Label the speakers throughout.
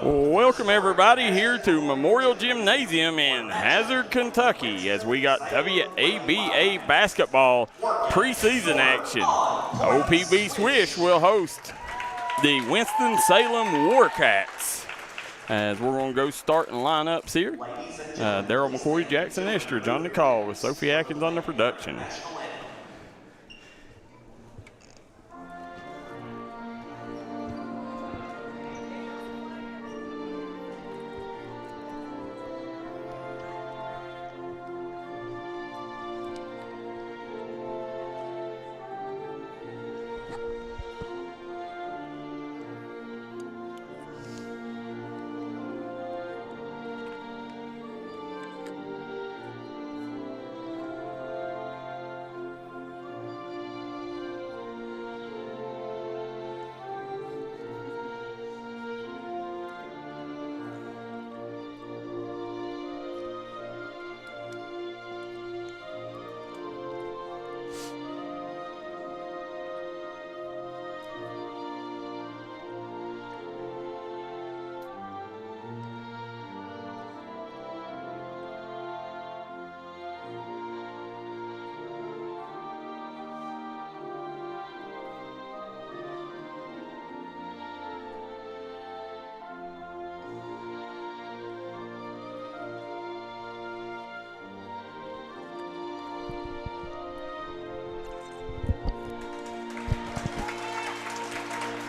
Speaker 1: Welcome everybody here to Memorial Gymnasium in Hazard, Kentucky as we got WABA Basketball preseason action. OPB Swish will host the Winston-Salem Warcats. As we're going to go starting lineups here. Daryl McCoy, Jackson Estridge on the call with Sophie Atkins on the production.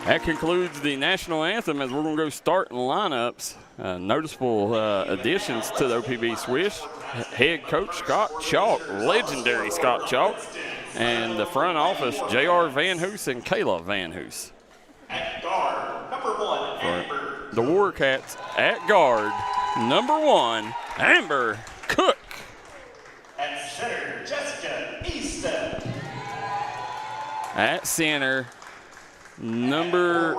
Speaker 1: That concludes the national anthem as we're going to go starting lineups. Noticeable additions to the OPB Swish. Head coach Scott Chalk, legendary Scott Chalk, and the front office J.R. Van Hoos and Kayla Van Hoos.
Speaker 2: At guard, number 1, Amber.
Speaker 1: The Warcats at guard, number 1, Amber Cook.
Speaker 2: At center, Jessica Easton.
Speaker 1: At center, number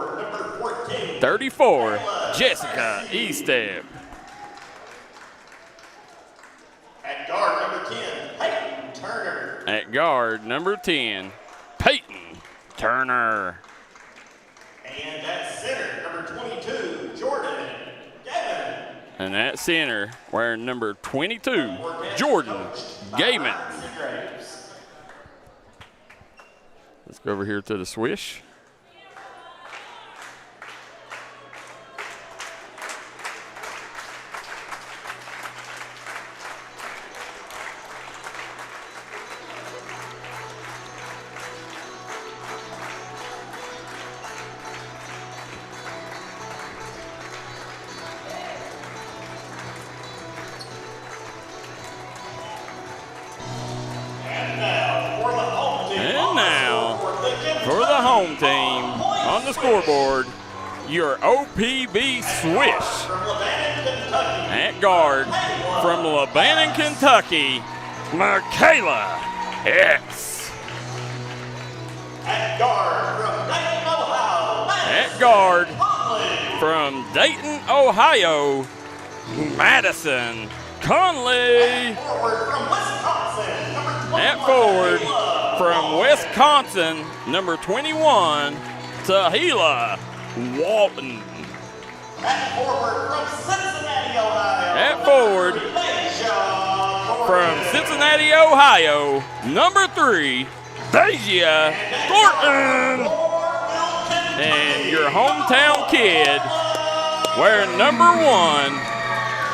Speaker 2: 14,
Speaker 1: 34, Jessica Eastep.
Speaker 2: At guard, number 10, Peyton Turner.
Speaker 1: At guard, number 10, Peyton Turner.
Speaker 2: And at center, number 22, Jordan Gavin.
Speaker 1: And at center, wearing number 22, Jordan Gaiman. Let's go over here to the Swish. Home team on the scoreboard, your OPB Swish. At guard from Lebanon, Kentucky, Michaela X.
Speaker 2: At guard from Dayton, Ohio.
Speaker 1: At guard from Dayton, Ohio, Madison Conley. At forward from Wisconsin, number 21, Tahila Walton.
Speaker 2: At forward from Cincinnati, Ohio.
Speaker 1: At forward from Cincinnati, Ohio, number 3, Deja Thornton. And your hometown kid, wearing number 1,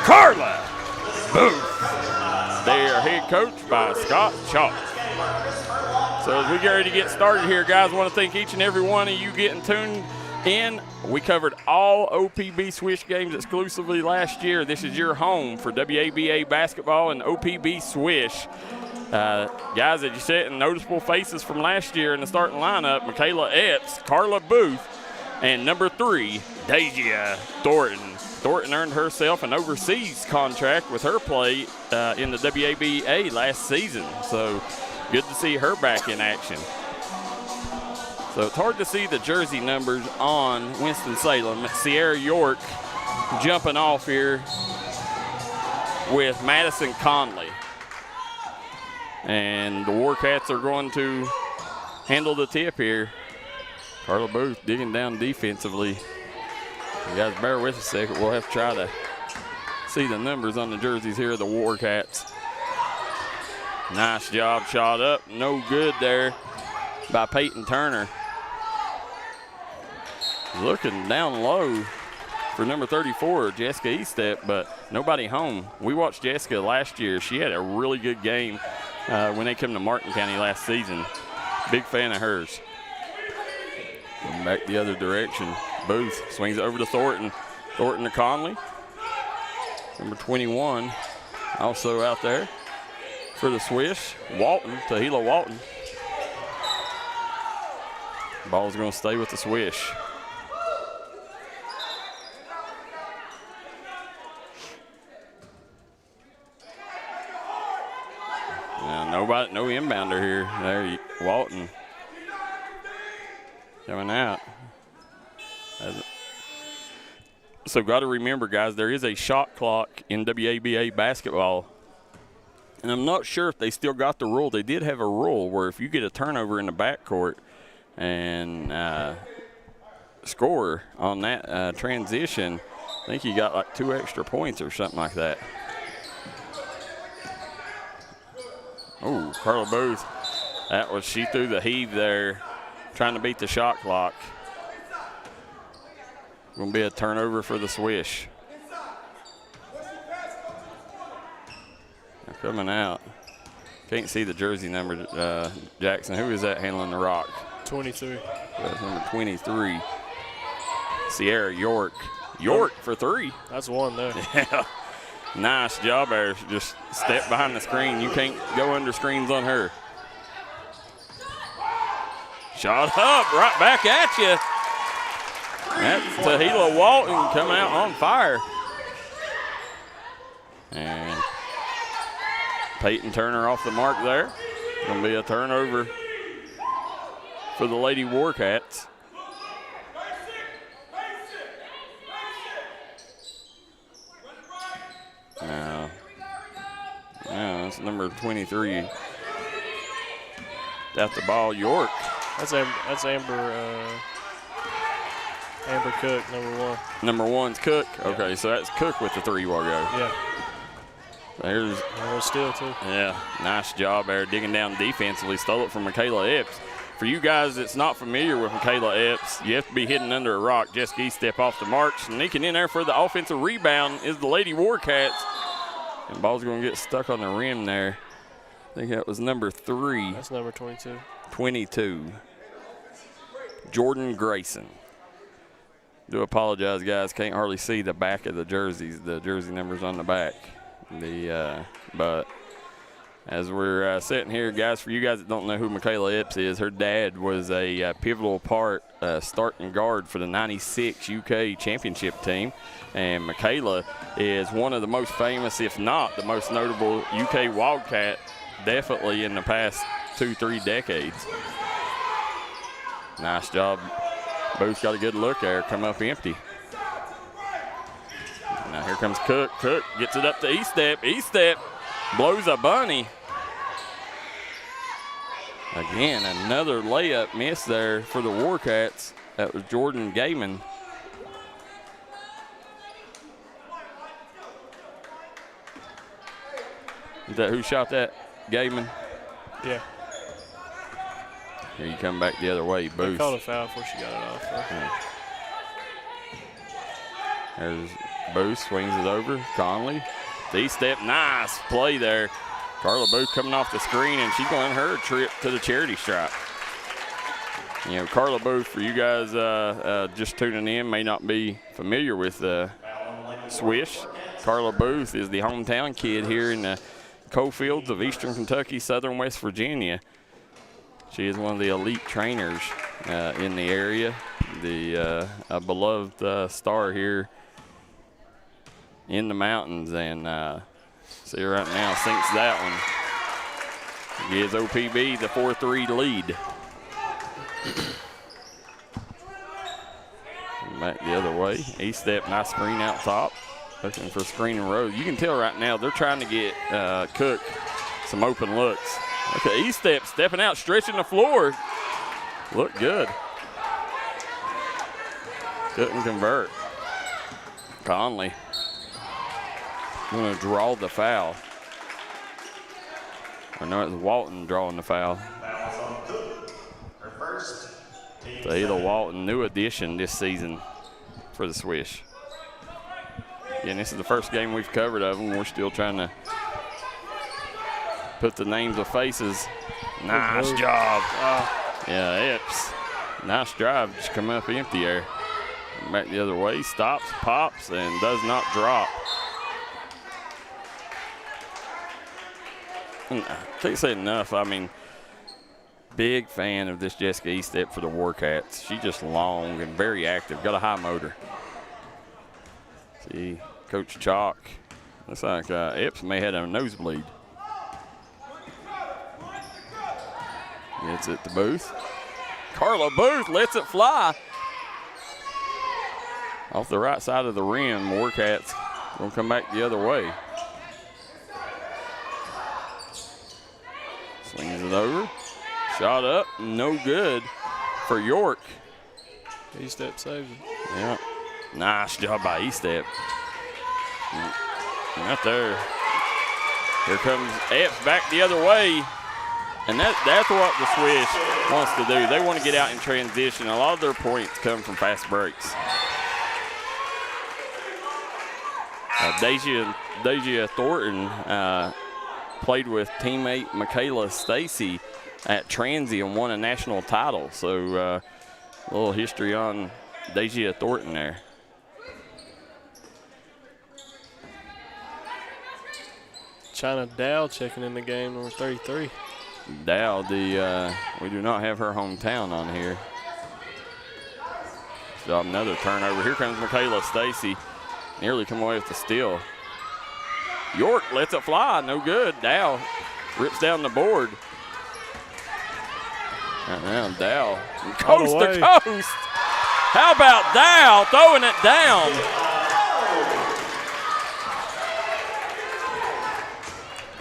Speaker 1: Carla Booth. They are head coached by Scott Chalk. So as we get ready to get started here, guys, I want to thank each and every one of you getting tuned in. We covered all OPB Swish games exclusively last year. This is your home for WABA Basketball and OPB Swish. Guys, as you said, noticeable faces from last year in the starting lineup, Michaela Epps, Carla Booth, and number 3, Deja Thornton. Thornton earned herself an overseas contract with her play in the WABA last season. So good to see her back in action. So it's hard to see the jersey numbers on Winston-Salem. Sierra York jumping off here with Madison Conley. And the Warcats are going to handle the tip here. Carla Booth digging down defensively. You guys bear with us a second. We'll have to try to see the numbers on the jerseys here of the Warcats. Nice job, shot up. No good there by Peyton Turner. Looking down low for number 34, Jessica Estep, but nobody home. We watched Jessica last year. She had a really good game when they came to Martin County last season. Big fan of hers. Going back the other direction. Booth swings it over to Thornton. Thornton to Conley. Number 21 also out there for the Swish. Walton, Tahila Walton. Ball's going to stay with the Swish. Nobody, no inbounder here. There, Walton coming out. So got to remember, guys, there is a shot clock in WABA basketball. And I'm not sure if they still got the rule. They did have a rule where if you get a turnover in the backcourt and score on that transition, I think you got like 2 extra points or something like that. Oh, Carla Booth. She threw the heave there, trying to beat the shot clock. Going to be a turnover for the Swish. They're coming out. Can't see the jersey number, Jackson. Who is that handling the rock?
Speaker 3: 23.
Speaker 1: That's number 23. Sierra York. York for 3.
Speaker 3: That's one there.
Speaker 1: Yeah. Nice job there. Just step behind the screen. You can't go under screens on her. Shot up, right back at you. That's Tahila Walton coming out on fire. And Peyton Turner off the mark there. Going to be a turnover for the Lady Warcats. That's number 23. Got the ball, York.
Speaker 3: That's Amber Cook, number 1.
Speaker 1: Number 1's Cook.
Speaker 3: Yeah.
Speaker 1: Okay, so that's Cook with the 3 while go.
Speaker 3: Yeah.
Speaker 1: There's
Speaker 3: steal too.
Speaker 1: Yeah, nice job there digging down defensively. Stole it from Michaela Epps. For you guys that's not familiar with Michaela Epps, you have to be hidden under a rock. Jessica step off the mark. Sneaking in there for the offensive rebound is the Lady Warcats. And ball's going to get stuck on the rim there. I think that was number 3.
Speaker 3: That's number 22.
Speaker 1: 22. Jordan Grayson. Do apologize, guys. Can't hardly see the back of the jerseys, the jersey numbers on the back. But as we're sitting here, guys, for you guys that don't know who Michaela Epps is, her dad was a pivotal part, starting guard for the 96 UK championship team. And Michaela is one of the most famous, if not the most notable UK Wildcat, definitely in the past 2-3 decades. Nice job. Booth got a good look there, come up empty. Now here comes Cook. Cook gets it up to Estep. Estep blows a bunny. Again, another layup miss there for the Warcats. That was Jordan Gaiman. Is that who shot that? Gaiman?
Speaker 3: Yeah.
Speaker 1: Here you come back the other way, Booth.
Speaker 3: They called a foul before she got it off.
Speaker 1: There's Booth, swings it over. Conley, D-step, nice play there. Carla Booth coming off the screen, and she's going her trip to the charity stripe. You know, Carla Booth, for you guys just tuning in, may not be familiar with Swish. Carla Booth is the hometown kid here in the coalfields of Eastern Kentucky, Southern West Virginia. She is one of the elite trainers in the area, a beloved star here in the mountains, and see her right now, sinks that one. Gives OPB the 4-3 lead. Back the other way. E-step, nice screen out top. Looking for screen and road. You can tell right now they're trying to get Cook some open looks. Look at E-step stepping out, stretching the floor. Look good. Couldn't convert. Conley going to draw the foul. I know it's Walton drawing the foul. So either Walton, new addition this season for the Swish. And this is the first game we've covered of them. We're still trying to put the names of faces. Nice job. Yeah, Epps. Nice drive. Just come up empty there. Back the other way. Stops, pops, and does not drop. And I can't say enough. I mean, big fan of this Jessica Estep for the Warcats. She's just long and very active. Got a high motor. See, Coach Chalk. Looks like Epps may have had a nosebleed. Gets it to Booth. Carla Booth lets it fly. Off the right side of the rim, Warcats gonna come back the other way. Swings it over. Shot up, no good for York.
Speaker 3: Estep saves it.
Speaker 1: Yeah, nice job by Estep. Right there. Here comes Epps back the other way. And that's what the Swish wants to do. They want to get out in transition. A lot of their points come from fast breaks. Deja Thornton played with teammate Michaela Stacy at Transy and won a national title. So a little history on Deja Thornton there.
Speaker 3: China Dow checking in the game, number 33.
Speaker 1: Dow, we do not have her hometown on here. So another turnover. Here comes Michaela Stacy. Nearly come away with the steal. York lets it fly, no good. Dow rips down the board. Right now, Dow, coast to coast. How about Dow throwing it down?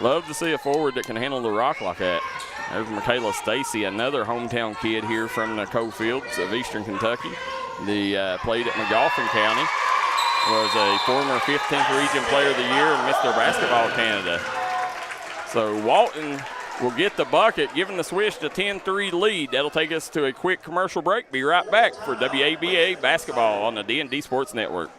Speaker 1: Love to see a forward that can handle the rock like that. There's Michaela Stacy, another hometown kid here from the Coalfields of Eastern Kentucky. Played at McGoffin County. Was a former 15th Region Player of the Year and Mr. Basketball Canada. So Walton will get the bucket, giving the Swish the 10-3 lead. That'll take us to a quick commercial break. Be right back for WABA Basketball on the D&D Sports Network.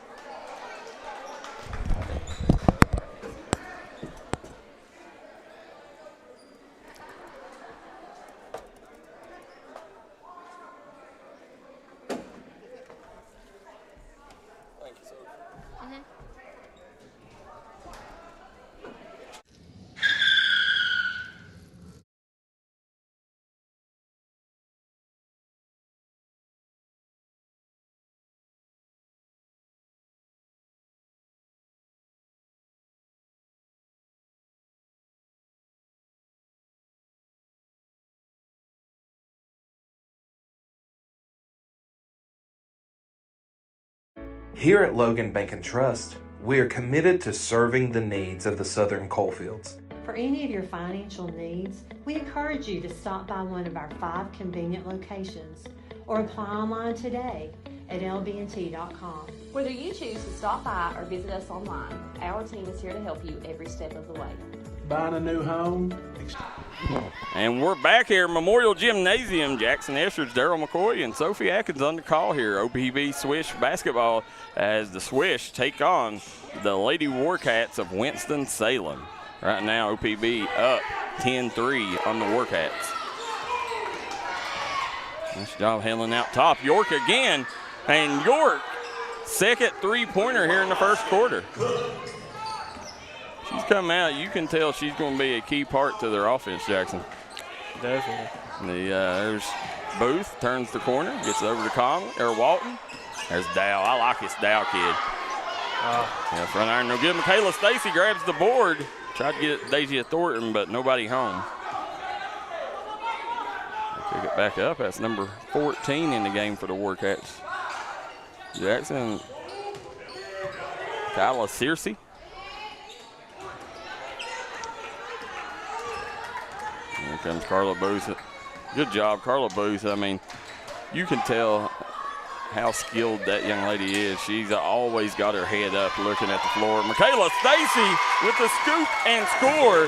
Speaker 4: Here at Logan Bank and Trust, we are committed to serving the needs of the Southern Coalfields.
Speaker 5: For any of your financial needs, we encourage you to stop by one of our 5 convenient locations or apply online today at lbnt.com.
Speaker 6: Whether you choose to stop by or visit us online, our team is here to help you every step of the way.
Speaker 7: Buying a new home.
Speaker 1: And we're back here, Memorial Gymnasium. Jackson Estridge, Daryl McCoy, and Sophie Atkins on the call here. OPB Swish basketball as the Swish take on the Lady Warcats of Winston-Salem. Right now, OPB up 10-3 on the Warcats. Nice job handling out top. York again, and York, second three-pointer here in the first quarter. She's come out. You can tell she's going to be a key part to their offense, Jackson.
Speaker 3: Definitely.
Speaker 1: There's Booth, turns the corner, gets it over to Walton. There's Dow. I like this Dow kid. Yeah, front iron, no good. Michaela Stacy grabs the board. Tried to get it to Deja Thornton, but nobody home. Pick it back up. That's number 14 in the game for the Warcats. Jackson, Kyla Searcy. Here comes Carla Booth. Good job, Carla Booth. I mean, you can tell how skilled that young lady is. She's always got her head up looking at the floor. Michaela Stacy with the scoop and score.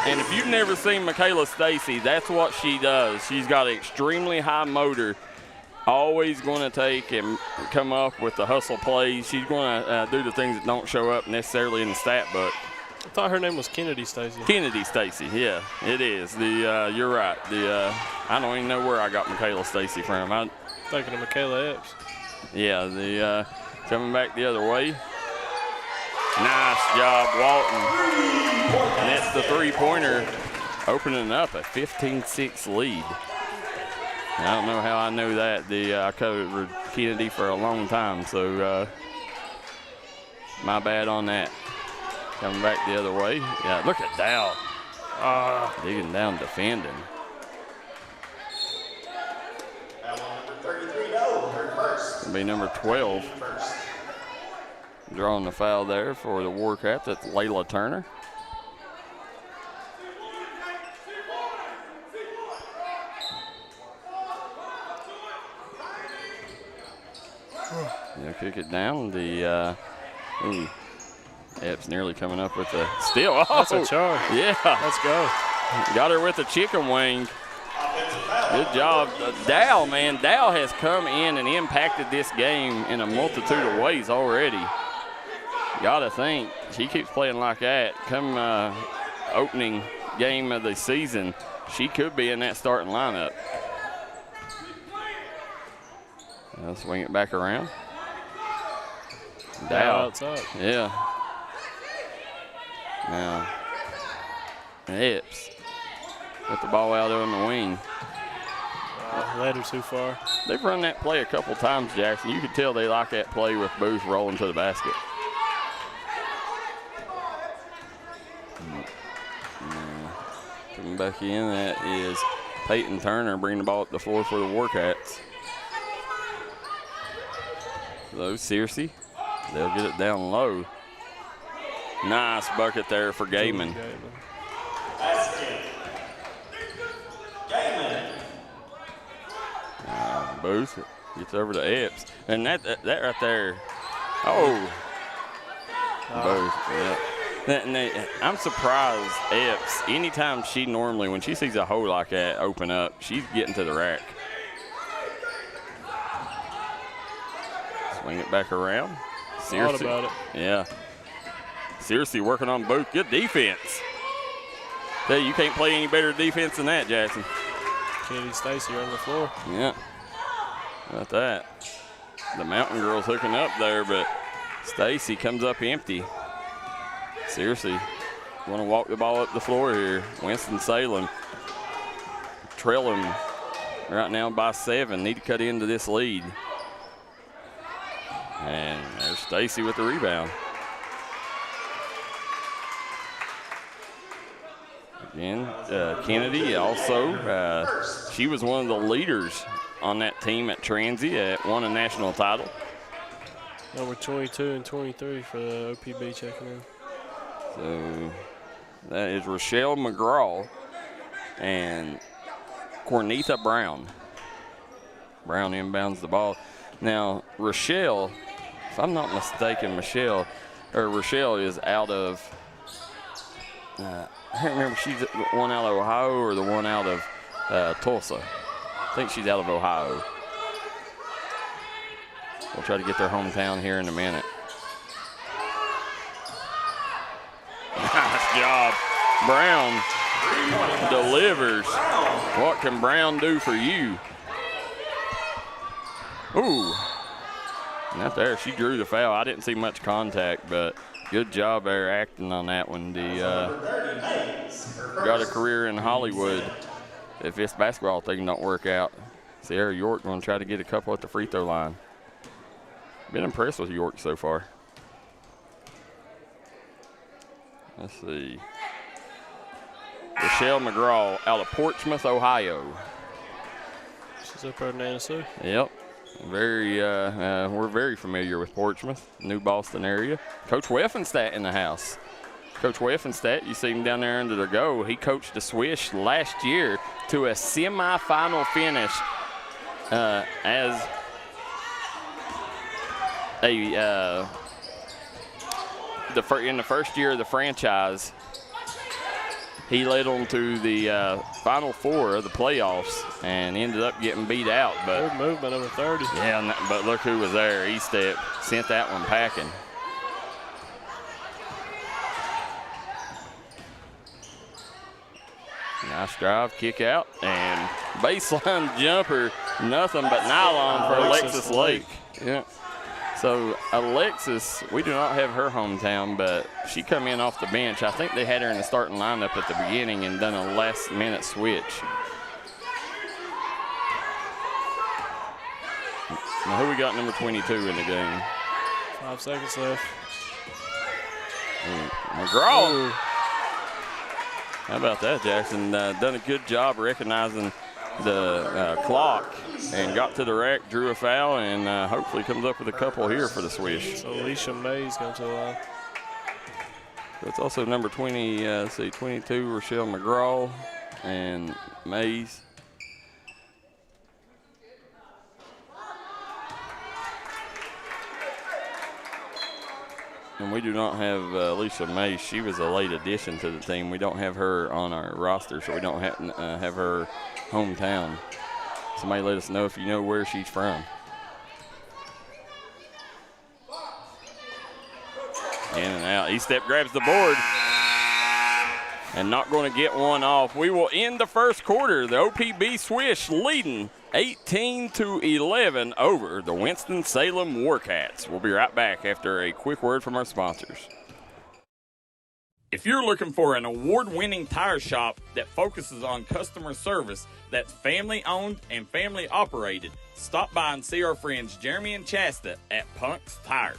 Speaker 1: And if you've never seen Michaela Stacy, that's what she does. She's got an extremely high motor. Always going to take and come up with the hustle plays. She's going to do the things that don't show up necessarily in the stat book.
Speaker 3: I thought her name was Kennedy Stacy.
Speaker 1: Kennedy Stacy, yeah, it is. You're right. I don't even know where I got Michaela Stacy from. I'm
Speaker 3: thinking of Michaela Epps.
Speaker 1: Yeah, coming back the other way. Nice job, Walton. And that's the three-pointer, opening up a 15-6 lead. I don't know how I knew that. I covered Kennedy for a long time, so my bad on that. Coming back the other way. Yeah, look at Dow. Digging down, defending. It'll be number 12. Drawing the foul there for the Warcats. That's Layla Turner. They'll kick it down. Epps nearly coming up with a steal. Oh,
Speaker 3: that's a charge.
Speaker 1: Yeah.
Speaker 3: Let's go.
Speaker 1: Got her with a chicken wing. Good job. Dow, man. Dow has come in and impacted this game in a multitude of ways already. Got to think. She keeps playing like that. Come opening game of the season, she could be in that starting lineup. I'll swing it back around. Dow.
Speaker 3: Outside.
Speaker 1: Yeah. Now, Epps put the ball out on the wing.
Speaker 3: Led her too far.
Speaker 1: They've run that play a couple times, Jackson. You could tell they like that play with Booth rolling to the basket. Coming back in, that is Peyton Turner bringing the ball up the floor for the Warcats. Low, Searcy. They'll get it down low. Nice bucket there for Gaiman. Booth gets over to Epps. And that right there. Oh. Booth, yeah. I'm surprised Epps, anytime she normally, when she sees a hole like that open up, she's getting to the rack. Swing it back around.
Speaker 3: Thought about it.
Speaker 1: Yeah. Searcy working on Booth. Good defense. Tell you can't play any better defense than that, Jackson.
Speaker 3: Kennedy Stacy on the floor.
Speaker 1: Yeah. How about that? The Mountain Girls hooking up there, but Stacy comes up empty. Seriously, want to walk the ball up the floor here. Winston-Salem trailing right now by 7. Need to cut into this lead. And there's Stacy with the rebound. Again, Kennedy also, she was one of the leaders on that team at Transy, won a national title.
Speaker 3: Number 22 and 23 for the OPB checking in.
Speaker 1: So that is Rochelle McGraw and Cornetha Brown. Brown inbounds the ball. Now, Rochelle, if I'm not mistaken, Rochelle is out of, I can't remember, she's the one out of Ohio or the one out of Tulsa. I think she's out of Ohio. We'll try to get their hometown here in a minute. Nice job. Brown delivers. What can Brown do for you? Ooh. Not there. She drew the foul. I didn't see much contact, but good job there acting on that one. Got a career in Hollywood if this basketball thing don't work out. Sierra York going to try to get a couple at the free throw line. Been impressed with York so far. Let's see. Rochelle McGraw out of Portsmouth, Ohio.
Speaker 3: She's up there in Nassau.
Speaker 1: Yep. We're very familiar with Portsmouth, New Boston area. Coach Weffenstadt in the house. Coach Weffenstadt, you see him down there under the goal. He coached the Swish last year to a semifinal finish as in the first year of the franchise, he led them to the Final Four of the playoffs and ended up getting beat out. But
Speaker 3: good move by number 30.
Speaker 1: Yeah, but look who was there. E-Step sent that one packing. Nice drive, kick out, and baseline jumper, nothing but nylon for Alexis Lake. Yeah. So Alexis, we do not have her hometown, but she come in off the bench. I think they had her in the starting lineup at the beginning and done a last-minute switch. Now who we got number 22 in the game?
Speaker 3: 5 seconds left.
Speaker 1: McGraw.
Speaker 3: Ooh.
Speaker 1: How about that, Jackson? Done a good job recognizing the clock and got to the rack, drew a foul, and hopefully comes up with a couple here for the Swish.
Speaker 3: So Alicia Mays going to the line.
Speaker 1: So it's also number 20, 22, Rochelle McGraw and Mays. And we do not have Alicia Mays. She was a late addition to the team. We don't have her on our roster, so we don't have her hometown. Somebody let us know if you know where she's from. In and out. E-Step grabs the board and not going to get one off. We will end the first quarter. The OPB Swish leading 18-11 over the Winston-Salem Warcats. We'll be right back after a quick word from our sponsors. If you're looking for an award-winning tire shop that focuses on customer service that's family-owned and family-operated, stop by and see our friends Jeremy and Chasta at Punk's Tires.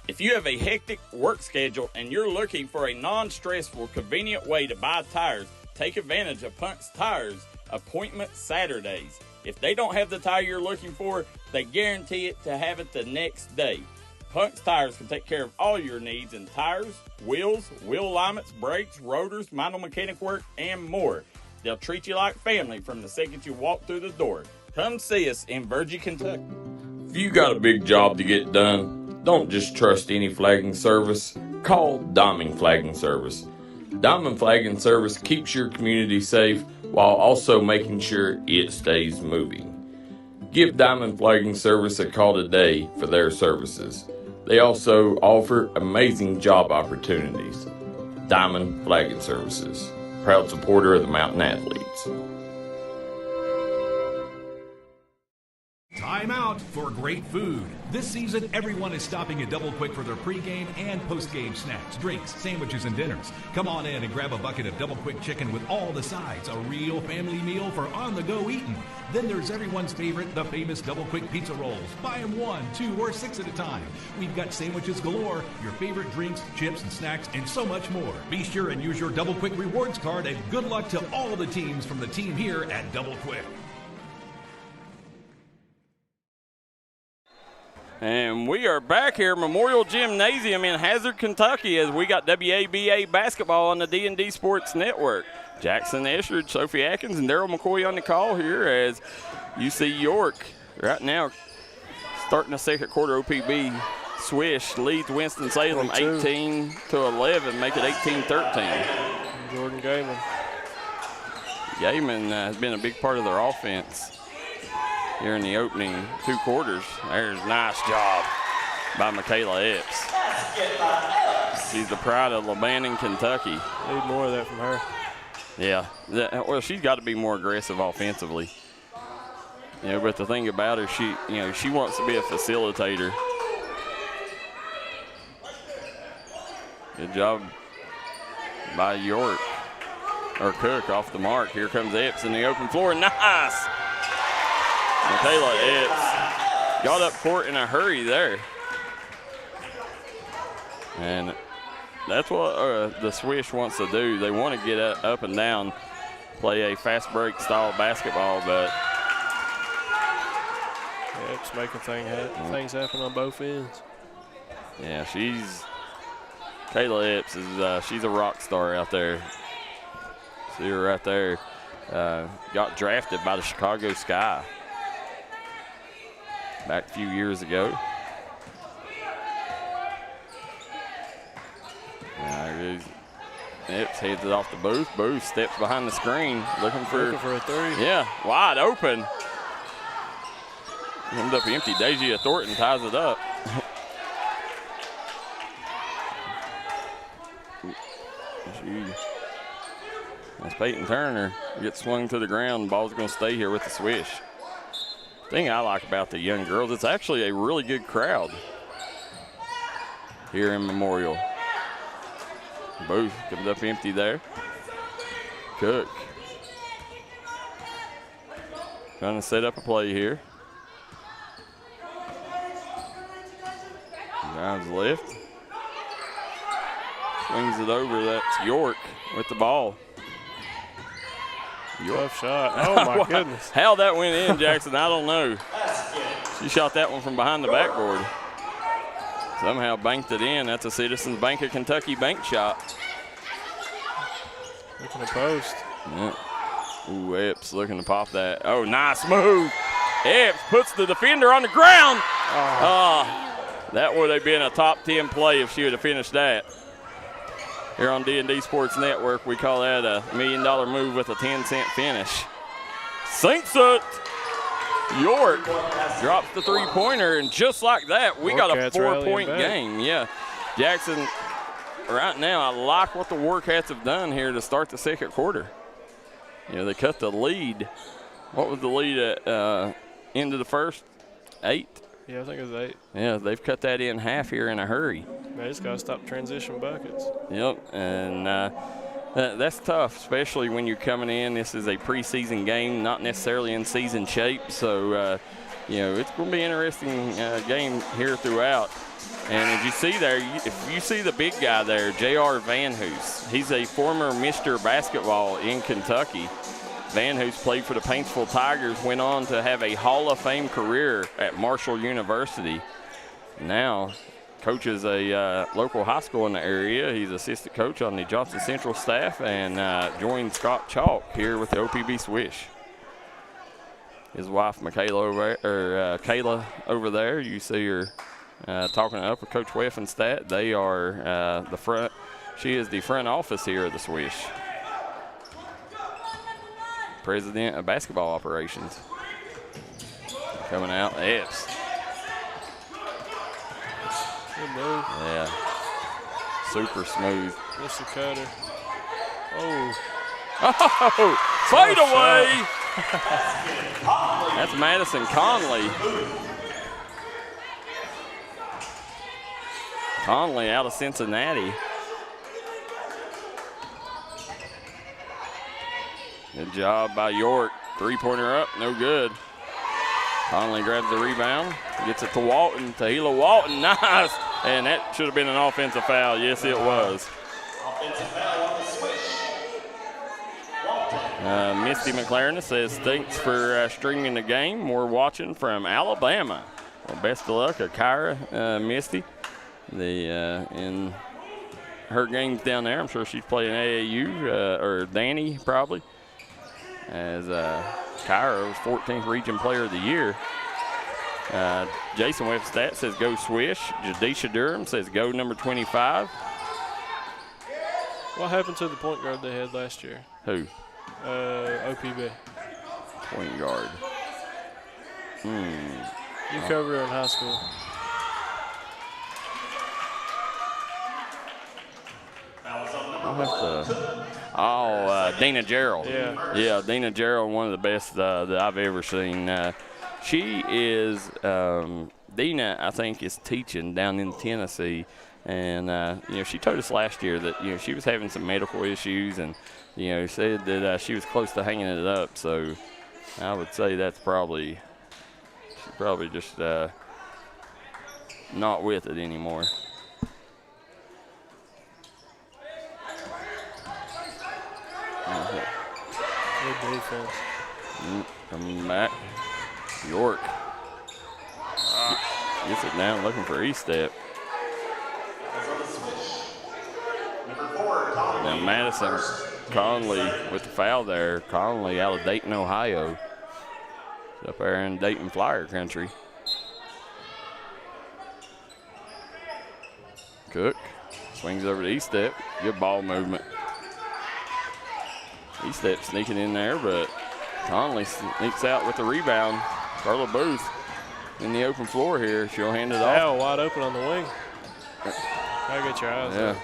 Speaker 1: If you have a hectic work schedule and you're looking for a non-stressful, convenient way to buy tires, take advantage of Punk's Tires Appointment Saturdays. If they don't have the tire you're looking for, they guarantee it to have it the next day. Punk's Tires can take care of all your needs in tires, wheels, wheel alignments, brakes, rotors, minor mechanic work, and more. They'll treat you like family from the second you walk through the door. Come see us in Virgie, Kentucky. If you got a big job to get done, don't just trust any flagging service. Call Diamond Flagging Service. Diamond Flagging Service keeps your community safe while also making sure it stays moving. Give Diamond Flagging Service a call today for their services. They also offer amazing job opportunities. Diamond Flagging Services, proud supporter of the Mountain Athletes.
Speaker 8: Time out for great food. This season, everyone is stopping at Double Quick for their pregame and postgame snacks, drinks, sandwiches, and dinners. Come on in and grab a bucket of Double Quick chicken with all the sides, a real family meal for on-the-go eating. Then there's everyone's favorite, the famous Double Quick pizza rolls. Buy them 1, 2, or 6 at a time. We've got sandwiches galore, your favorite drinks, chips, and snacks, and so much more. Be sure and use your Double Quick rewards card, and good luck to all the teams from the team here at Double Quick.
Speaker 1: And we are back here at Memorial Gymnasium in Hazard, Kentucky, as we got WABA Basketball on the D&D Sports Network. Jackson Eschridge, Sophie Atkins, and Daryl McCoy on the call here as UC York right now starting the second quarter. OPB Swish leads Winston-Salem 18-11, make it 18-13.
Speaker 3: Jordan Gaiman.
Speaker 1: Gaiman has been a big part of their offense here in the opening 2 quarters. There's a nice job by Michaela Epps. She's the pride of Lebanon, Kentucky.
Speaker 3: Need more of that from her.
Speaker 1: Yeah, well, she's got to be more aggressive offensively. You know, but the thing about her, she wants to be a facilitator. Good job by York, or Cook off the mark. Here comes Epps in the open floor. Nice! Michaela Epps got up court in a hurry there. And that's what the Swish wants to do. They want to get up and down, play a fast break style basketball, but
Speaker 3: Epps making things happen on both ends.
Speaker 1: yeah, Kayla Epps is she's a rock star out there. See her right there. Got drafted by the Chicago Sky back a few years ago. Epps heads it off to Booth. Booth steps behind the screen looking for
Speaker 3: a three.
Speaker 1: Yeah, wide open. Comes up empty. Deja Thornton ties it up. That's Peyton Turner. Gets swung to the ground. The ball's going to stay here with the Swish. Thing I like about the young girls, it's actually a really good crowd here in Memorial. Booth comes up empty there. Cook trying to set up a play here. Drives left. Swings it over. That's York with the ball.
Speaker 3: Tough shot. Oh, my goodness.
Speaker 1: How that went in, Jackson, I don't know. She shot that one from behind the backboard. Somehow banked it in. That's a Citizens Bank of Kentucky bank shot.
Speaker 3: Looking to post.
Speaker 1: Yeah. Ooh, Epps looking to pop that. Oh, nice move. Epps puts the defender on the ground. That would have been a top 10 play if she would have finished that. Here on D&D Sports Network, we call that a $1 million move with a 10-cent finish. Sinks it. York drops the three-pointer, and just like that, we got a 4-point game. Yeah, Jackson, right now, I like what the Warcats have done here to start the second quarter. You know, they cut the lead. What was the lead at end of the first? 8?
Speaker 3: Yeah, I think it was 8.
Speaker 1: Yeah, they've cut that in half here in a hurry.
Speaker 3: They just got to stop transition buckets.
Speaker 1: Yep, and that's tough, especially when you're coming in. This is a preseason game, not necessarily in season shape. So, you know, it's going to be an interesting game here throughout. And as you see there, if you see the big guy there, J.R. Van Hoos, he's a former Mr. Basketball in Kentucky. Van Hoos played for the Paintsville Tigers, went on to have a Hall of Fame career at Marshall University. Now coaches a local high school in the area. He's assistant coach on the Johnson Central staff and joined Scott Chalk here with the OPB Swish. His wife, Kayla over there, you see her talking up with Coach Weffenstadt. They are the front. She is the front office here of the Swish. President of basketball operations. Coming out, Epps.
Speaker 3: Good move.
Speaker 1: Yeah. Super smooth.
Speaker 3: Just a cutter. Oh.
Speaker 1: Oh, fade away. That's Madison Conley. Conley out of Cincinnati. Good job by York. Three-pointer up, no good. Conley grabs the rebound, gets it to Walton, Tahila Walton, nice. And that should have been an offensive foul. Yes, it was.
Speaker 2: Offensive foul on the Swish.
Speaker 1: Misty McLaren says, thanks for streaming the game. We're watching from Alabama. Well, best of luck, Kyra, Misty. In her games down there, I'm sure she's playing AAU, or Danny probably. As Kyra was 14th Region Player of the Year. Jason Webstat says go Swish. Jadisha Durham says go number 25.
Speaker 3: What happened to the point guard they had last year?
Speaker 1: Who?
Speaker 3: OPB.
Speaker 1: Point guard.
Speaker 3: You covered her in high school.
Speaker 1: I'll have to. Dina Gerald. Yeah, Dina Gerald, one of the best that I've ever seen. She is, Dina, I think, is teaching down in Tennessee. And, you know, she told us last year that, you know, she was having some medical issues and, you know, said that she was close to hanging it up. So I would say that's probably, she's probably just not with it anymore.
Speaker 3: Good defense.
Speaker 1: Coming back. York. Gets it down looking for E-step. Now Madison Conley with the foul there. Conley out of Dayton, Ohio. It's up there in Dayton Flyer country. Cook swings over to E-step. Good ball movement. E-Step sneaking in there, but Conley sneaks out with the rebound. Carla Booth in the open floor here. She'll hand it off.
Speaker 3: Wide open on the wing. Gotta get your eyes up.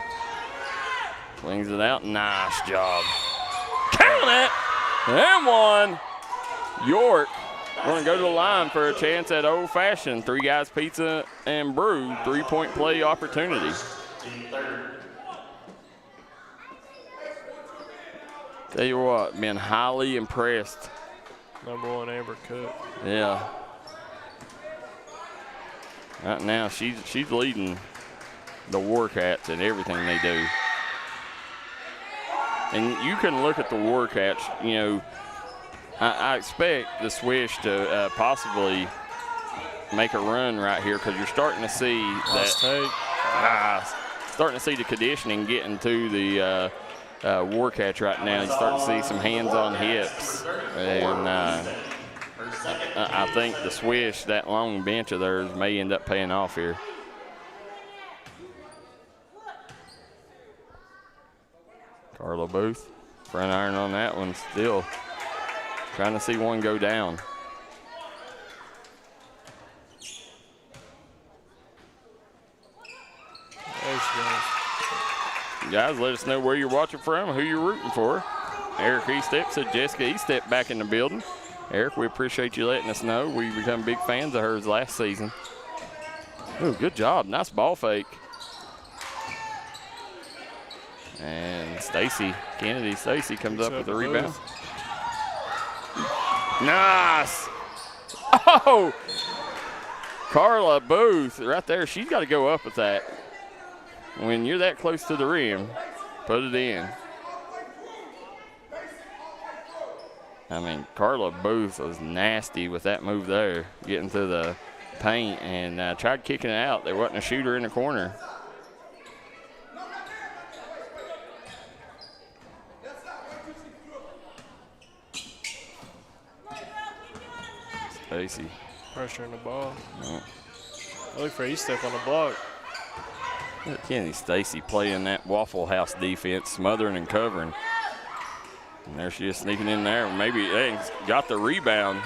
Speaker 1: Flings it out. Nice job. Count it. And one. York going to go to the line for a chance at Old Fashioned 3 Guys Pizza and Brew 3-point play opportunity. Tell you what, been highly impressed.
Speaker 3: Number 1, Amber Cook.
Speaker 1: Yeah. Right now, she's leading the Warcats in everything they do. And you can look at the Warcats, you know, I expect the Swish to possibly make a run right here because you're starting to see starting to see the conditioning getting to the Warcats right now. You're starting to see some hands on hips. And I think the Swish, that long bench of theirs, may end up paying off here. Carla Booth, front iron on that one still. Trying to see one go down.
Speaker 3: There she goes.
Speaker 1: Guys, let us know where you're watching from, who you're rooting for. Eric E-Step said Jessica E-Step back in the building. Eric, we appreciate you letting us know. We become big fans of hers last season. Ooh, good job. Nice ball fake. And Kennedy Stacy comes up with the rebound. Nice. Oh, Carla Booth right there. She's got to go up with that. When you're that close to the rim, put it in. I mean, Carla Booth was nasty with that move there, getting to the paint and tried kicking it out. There wasn't a shooter in the corner. Stacy.
Speaker 3: Pressure in the ball. I look for E-Step on the block.
Speaker 1: Kennedy Stacy playing that Waffle House defense, smothering and covering. And there she is sneaking in there. Maybe they got the rebound.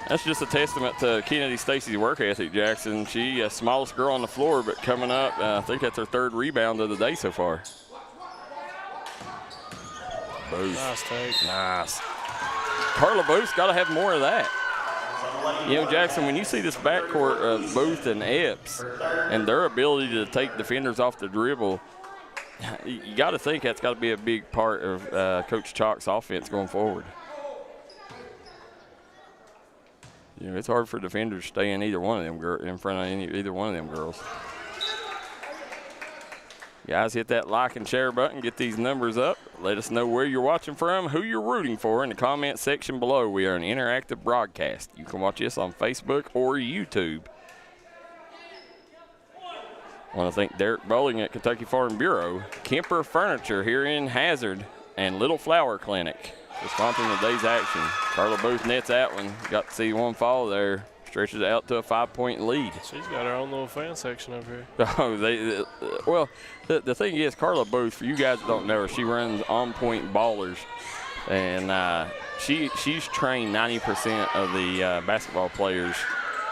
Speaker 1: That's just a testament to Kennedy Stacy's work ethic, Jackson. She smallest girl on the floor, but coming up, I think that's her 3rd rebound of the day so far. Booth.
Speaker 3: Nice take.
Speaker 1: Nice. Carla Booth's got to have more of that. You know, Jackson, when you see this backcourt of Booth and Epps and their ability to take defenders off the dribble, you got to think that's got to be a big part of Coach Chalk's offense going forward. You know, it's hard for defenders to stay in either one of them in front of either one of them girls. Guys, hit that like and share button. Get these numbers up. Let us know where you're watching from, who you're rooting for in the comment section below. We are an interactive broadcast. You can watch us on Facebook or YouTube. I want to thank Derek Bowling at Kentucky Farm Bureau, Kemper Furniture here in Hazard, and Little Flower Clinic for sponsoring today's action. Carla Booth nets that one. Got to see one fall there. Stretches it out to a 5-point lead.
Speaker 3: She's got her own little fan section over here.
Speaker 1: Oh, well, the thing is, Carla Booth, for you guys that don't know her, she runs On Point Ballers, and she's trained 90% of the basketball players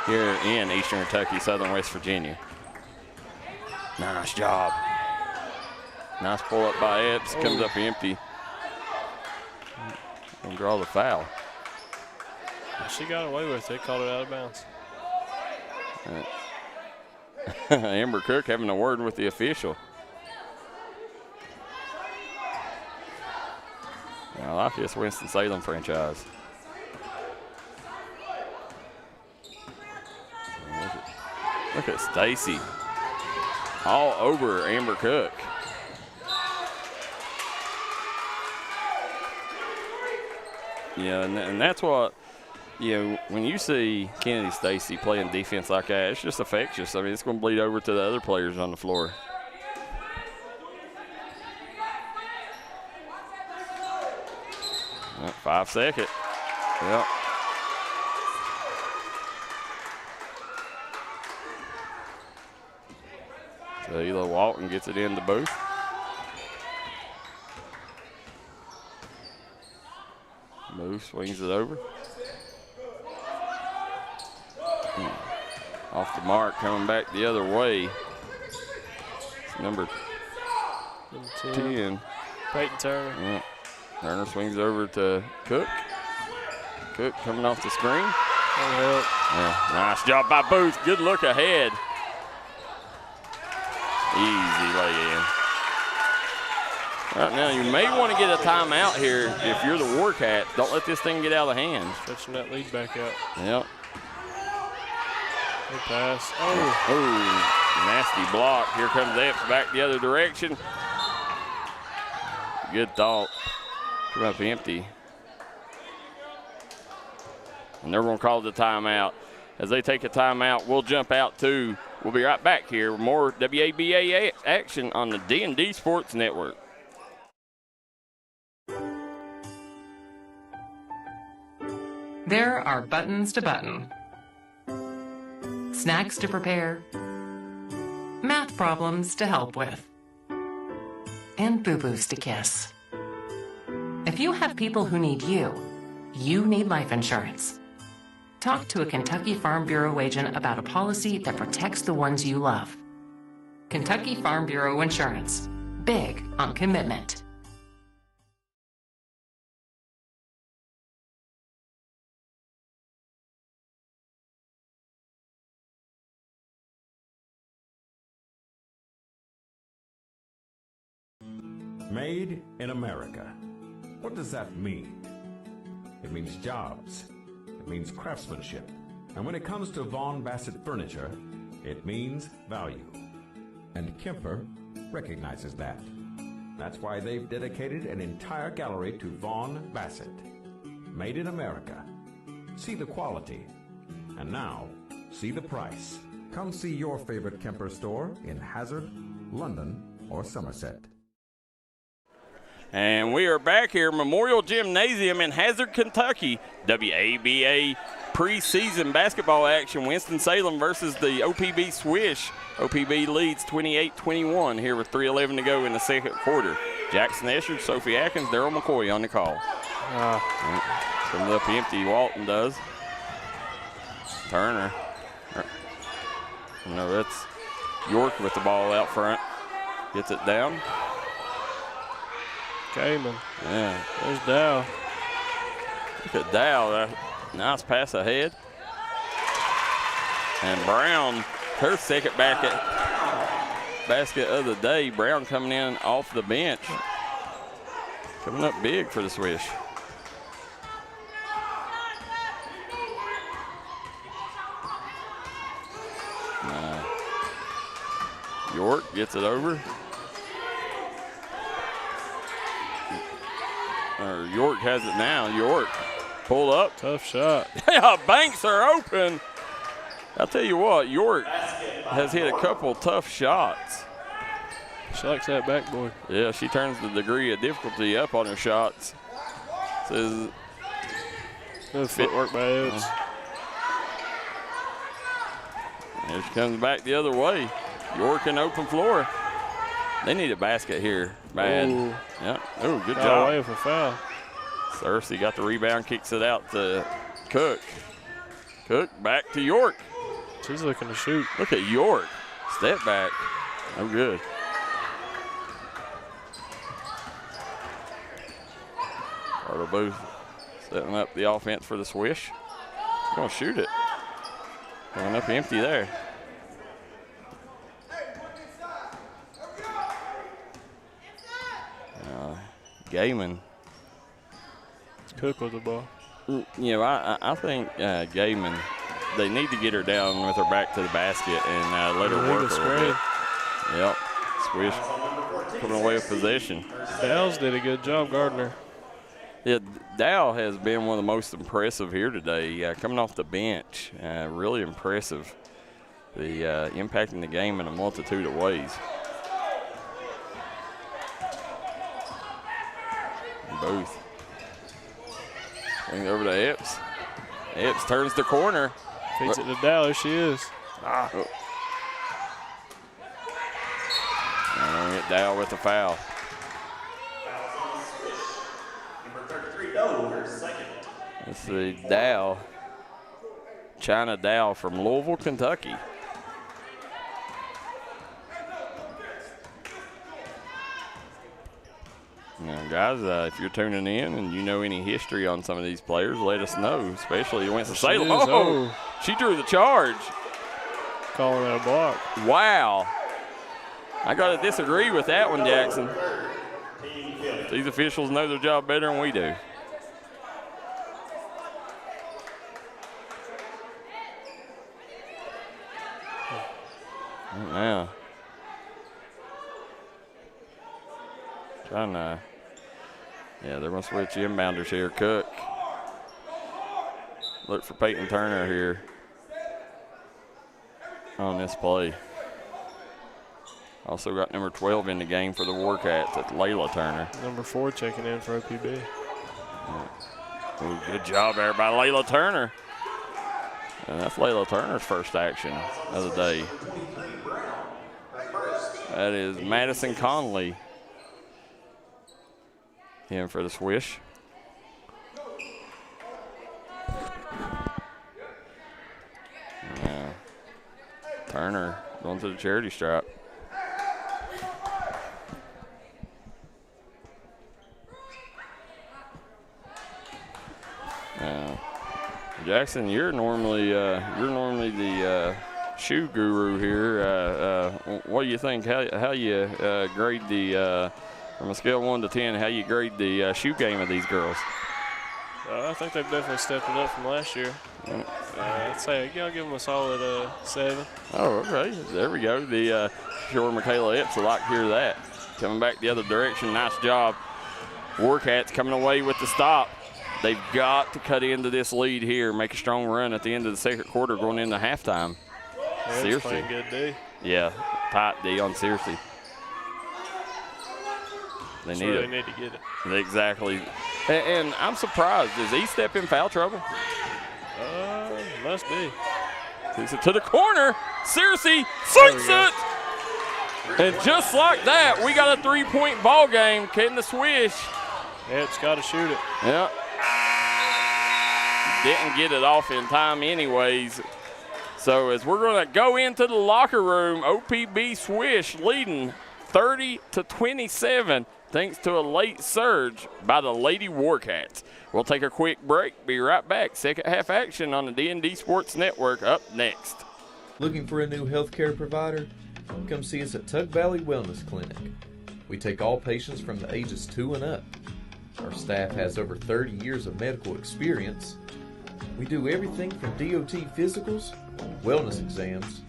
Speaker 1: here in Eastern Kentucky, Southern West Virginia. Nice job. Nice pull up by Epps. Comes up empty. And draw the foul.
Speaker 3: She got away with it. Called it out of bounds.
Speaker 1: Amber Cook having a word with the official. I like this Winston-Salem franchise. Look at Stacy. All over Amber Cook. Yeah, and that's what, you know, when you see Kennedy Stacy playing defense like that, it's just infectious. I mean, it's going to bleed over to the other players on the floor. Well, 5 second. Yep. So Ela Walton gets it into Booth. Booth swings it over. Off the mark, coming back the other way. It's number 10.
Speaker 3: Peyton Turner.
Speaker 1: Yeah. Turner swings over to Cook. Cook coming off the screen.
Speaker 3: That'll help.
Speaker 1: Yeah, nice job by Booth. Good look ahead. Easy lay-in. Right now, you may want to get a timeout here if you're the Warcats. Don't let this thing get out of hand.
Speaker 3: Stretching that lead back out.
Speaker 1: Yep.
Speaker 3: Good pass. Oh.
Speaker 1: Oh, nasty block. Here comes Epps back the other direction. Good thought. Come up empty. And they're going to call the timeout. As they take a timeout, we'll jump out too. We'll be right back here with more WABA action on the D&D Sports Network.
Speaker 9: There are buttons to button, snacks to prepare, math problems to help with, and boo-boos to kiss. If you have people who need you, you need life insurance. Talk to a Kentucky Farm Bureau agent about a policy that protects the ones you love. Kentucky Farm Bureau Insurance. Big on commitment.
Speaker 10: Made in America. What does that mean? It means jobs. It means craftsmanship. And when it comes to Vaughn Bassett furniture, it means value. And Kemper recognizes that. That's why they've dedicated an entire gallery to Vaughn Bassett. Made in America. See the quality. And now, see the price. Come see your favorite Kemper store in Hazard, London, or Somerset.
Speaker 1: And we are back here, Memorial Gymnasium in Hazard, Kentucky. WABA preseason basketball action, Winston-Salem versus the OPB Swish. OPB leads 28-21 here with 3:11 to go in the second quarter. Jackson Escher, Sophie Atkins, Daryl McCoy on the call. Comes up empty, Walton does. Turner. No, that's York with the ball out front. Gets it down.
Speaker 3: Gaiman.
Speaker 1: Yeah.
Speaker 3: There's Dow.
Speaker 1: Look at Dow. Nice pass ahead. And Brown, her second basket of the day. Brown coming in off the bench. Coming up big for the Swish. York gets it over. York has it now. York pull up.
Speaker 3: Tough shot.
Speaker 1: Yeah, banks are open. I'll tell you what, York has hit a couple tough shots.
Speaker 3: She likes that backboard.
Speaker 1: Yeah, she turns the degree of difficulty up on her shots. Says
Speaker 3: good footwork by Epps.
Speaker 1: Here she comes back the other way. York in open floor. They need a basket here. Bad.
Speaker 3: Ooh.
Speaker 1: Yeah. Oh, good job.
Speaker 3: Away with a foul.
Speaker 1: Cersei got the rebound, kicks it out to Cook. Cook back to York.
Speaker 3: She's looking to shoot.
Speaker 1: Look at York. Step back. No good. Carter Booth setting up the offense for the Swish. He's going to shoot it. Going up empty there. Gaiman.
Speaker 3: It's Cook with the ball.
Speaker 1: You know, I think Gaiman, they need to get her down with her back to the basket and let her work a little bit. Yep. Swish coming away with possession.
Speaker 3: Dow's did a good job, Gardner.
Speaker 1: Yeah, Dow has been one of the most impressive here today. Coming off the bench, really impressive. Impacting the game in a multitude of ways. Booth. Swings over to Epps. Epps turns the corner.
Speaker 3: Feeds it to Dow. There she is.
Speaker 1: Oh. And we get Dow with the foul.
Speaker 2: Number 33, her second.
Speaker 1: Let's see, Dow. China Dow from Louisville, Kentucky. Now, guys, if you're tuning in and you know any history on some of these players, let us know, especially Winston-Salem. Oh, she drew the charge.
Speaker 3: Calling that a block.
Speaker 1: Wow. I got to disagree with that one, Jackson. These officials know their job better than we do. Now, trying to, yeah, they're going to switch inbounders here. Cook. Look for Peyton Turner here on this play. Also got number 12 in the game for the Warcats. That's Layla Turner.
Speaker 3: Number 4 checking in for OPB.
Speaker 1: Ooh, good job there by Layla Turner. And that's Layla Turner's first action of the day. That is Madison Conley in for the Swish. Turner going to the charity stripe. Jackson, you're normally the shoe guru here. What do you think? How you grade the from a scale of 1 to 10? How you grade the shoe game of these girls?
Speaker 3: I think they've definitely stepped it up from last year. I'd say I'll give them a solid 7.
Speaker 1: Oh, okay. There we go. The sure Michaela Epps will like to hear that. Coming back the other direction. Nice job. Warcats coming away with the stop. They've got to cut into this lead here, make a strong run at the end of the second quarter going into halftime.
Speaker 3: Yeah,
Speaker 1: Searcy.
Speaker 3: playing good D.
Speaker 1: Yeah, tight D on Searcy. They need
Speaker 3: to get it.
Speaker 1: Exactly. And I'm surprised. Does he step in foul trouble?
Speaker 3: Must be.
Speaker 1: Takes it to the corner. Searcy sinks it. And just like that, we got a 3-point ball game. Getting the Swish.
Speaker 3: Epps got to shoot it.
Speaker 1: Yeah. Didn't get it off in time anyways. So as we're going to go into the locker room, OPB Swish leading 30-27 thanks to a late surge by the Lady Warcats. We'll take a quick break. Be right back. Second half action on the D&D Sports Network up next.
Speaker 4: Looking for a new healthcare provider? Come see us at Tug Valley Wellness Clinic. We take all patients from the ages 2 and up. Our staff has over 30 years of medical experience. We do everything from DOT physicals, wellness exams,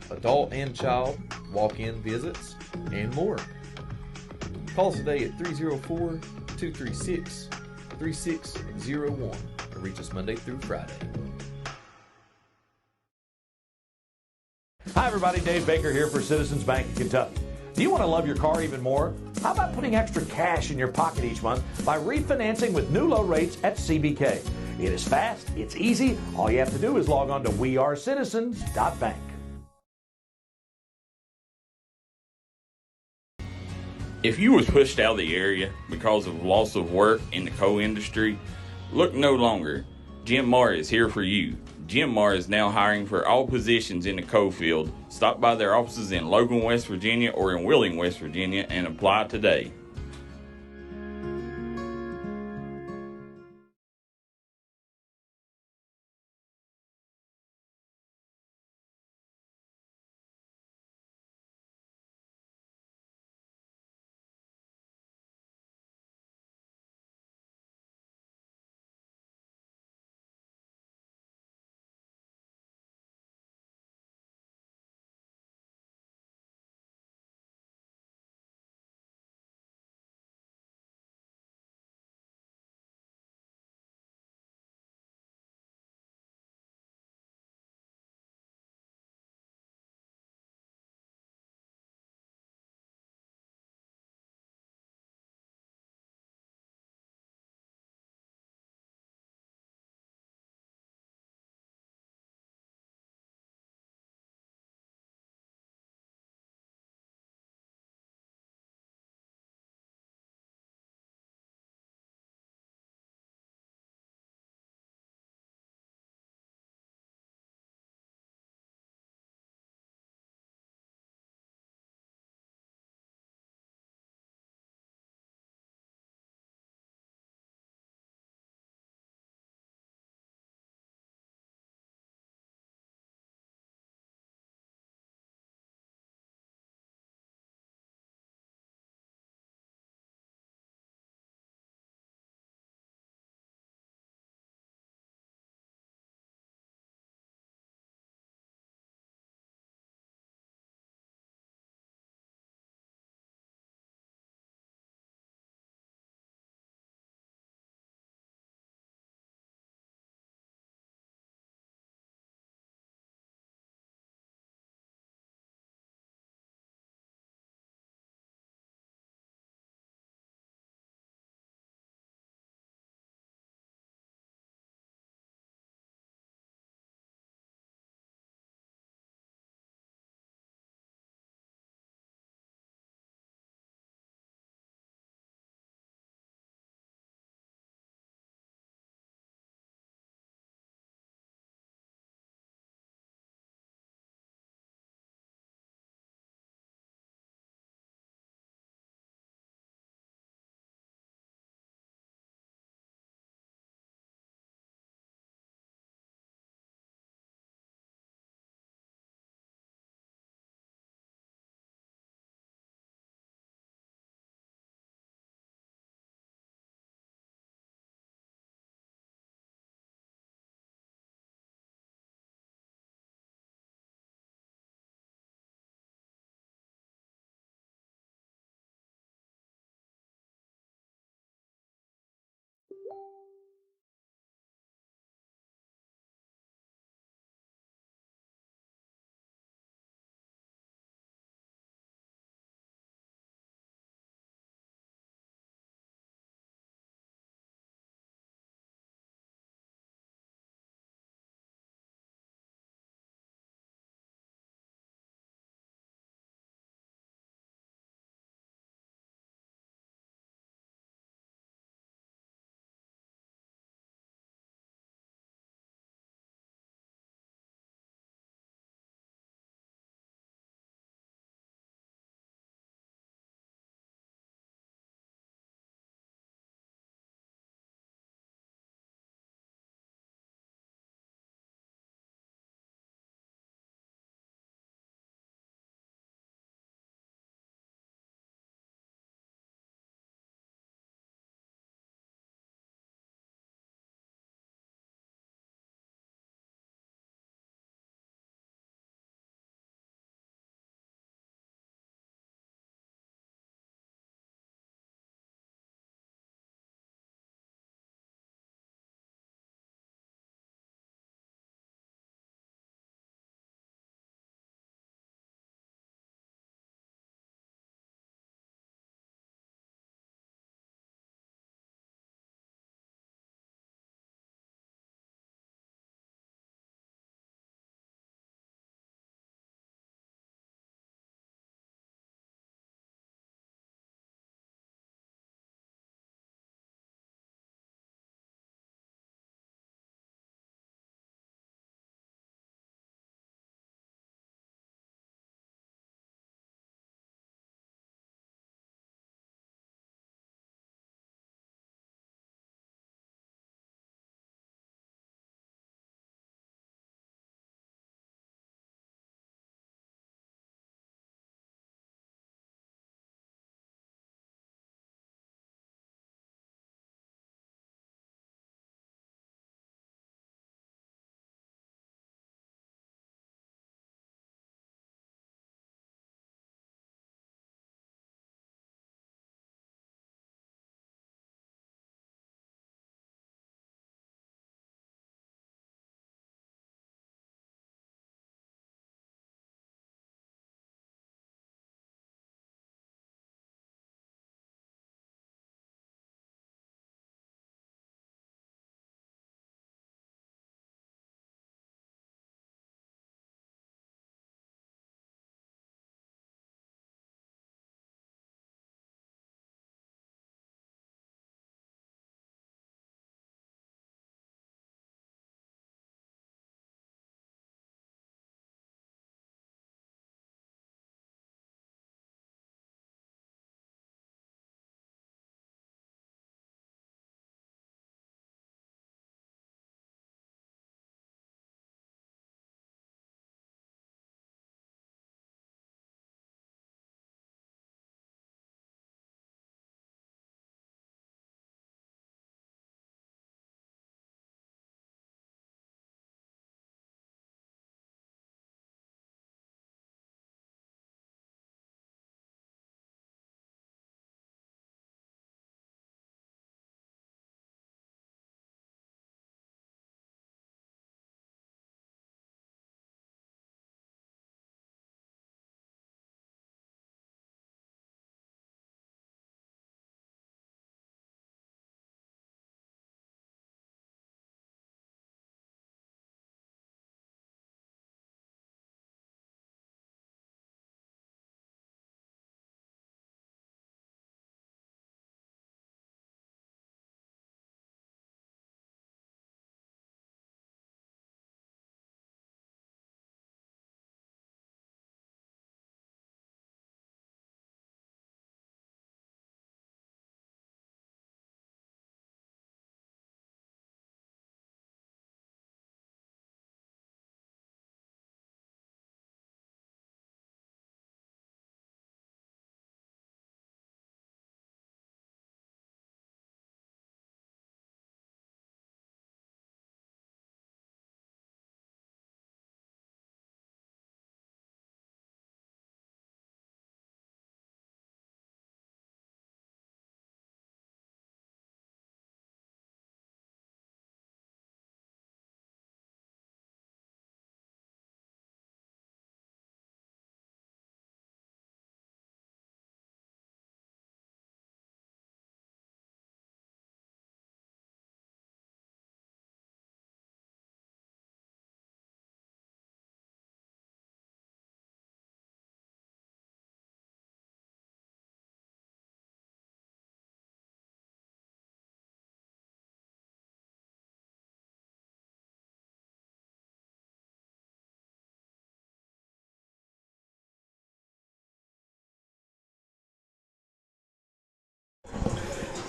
Speaker 4: adult and child, walk-in visits, and more. Call us today at 304-236-3601 or reach us Monday through Friday.
Speaker 11: Hi everybody, Dave Baker here for Citizens Bank of Kentucky. Do you want to love your car even more? How about putting extra cash in your pocket each month by refinancing with new low rates at CBK? It is fast, it's easy. All you have to do is log on to wearecitizens.bank.
Speaker 12: If you was pushed out of the area because of loss of work in the coal industry, look no longer. Jim Marr is here for you. Jim Marr is now hiring for all positions in the coal field. Stop by their offices in Logan, West Virginia or in Wheeling, West Virginia and apply today.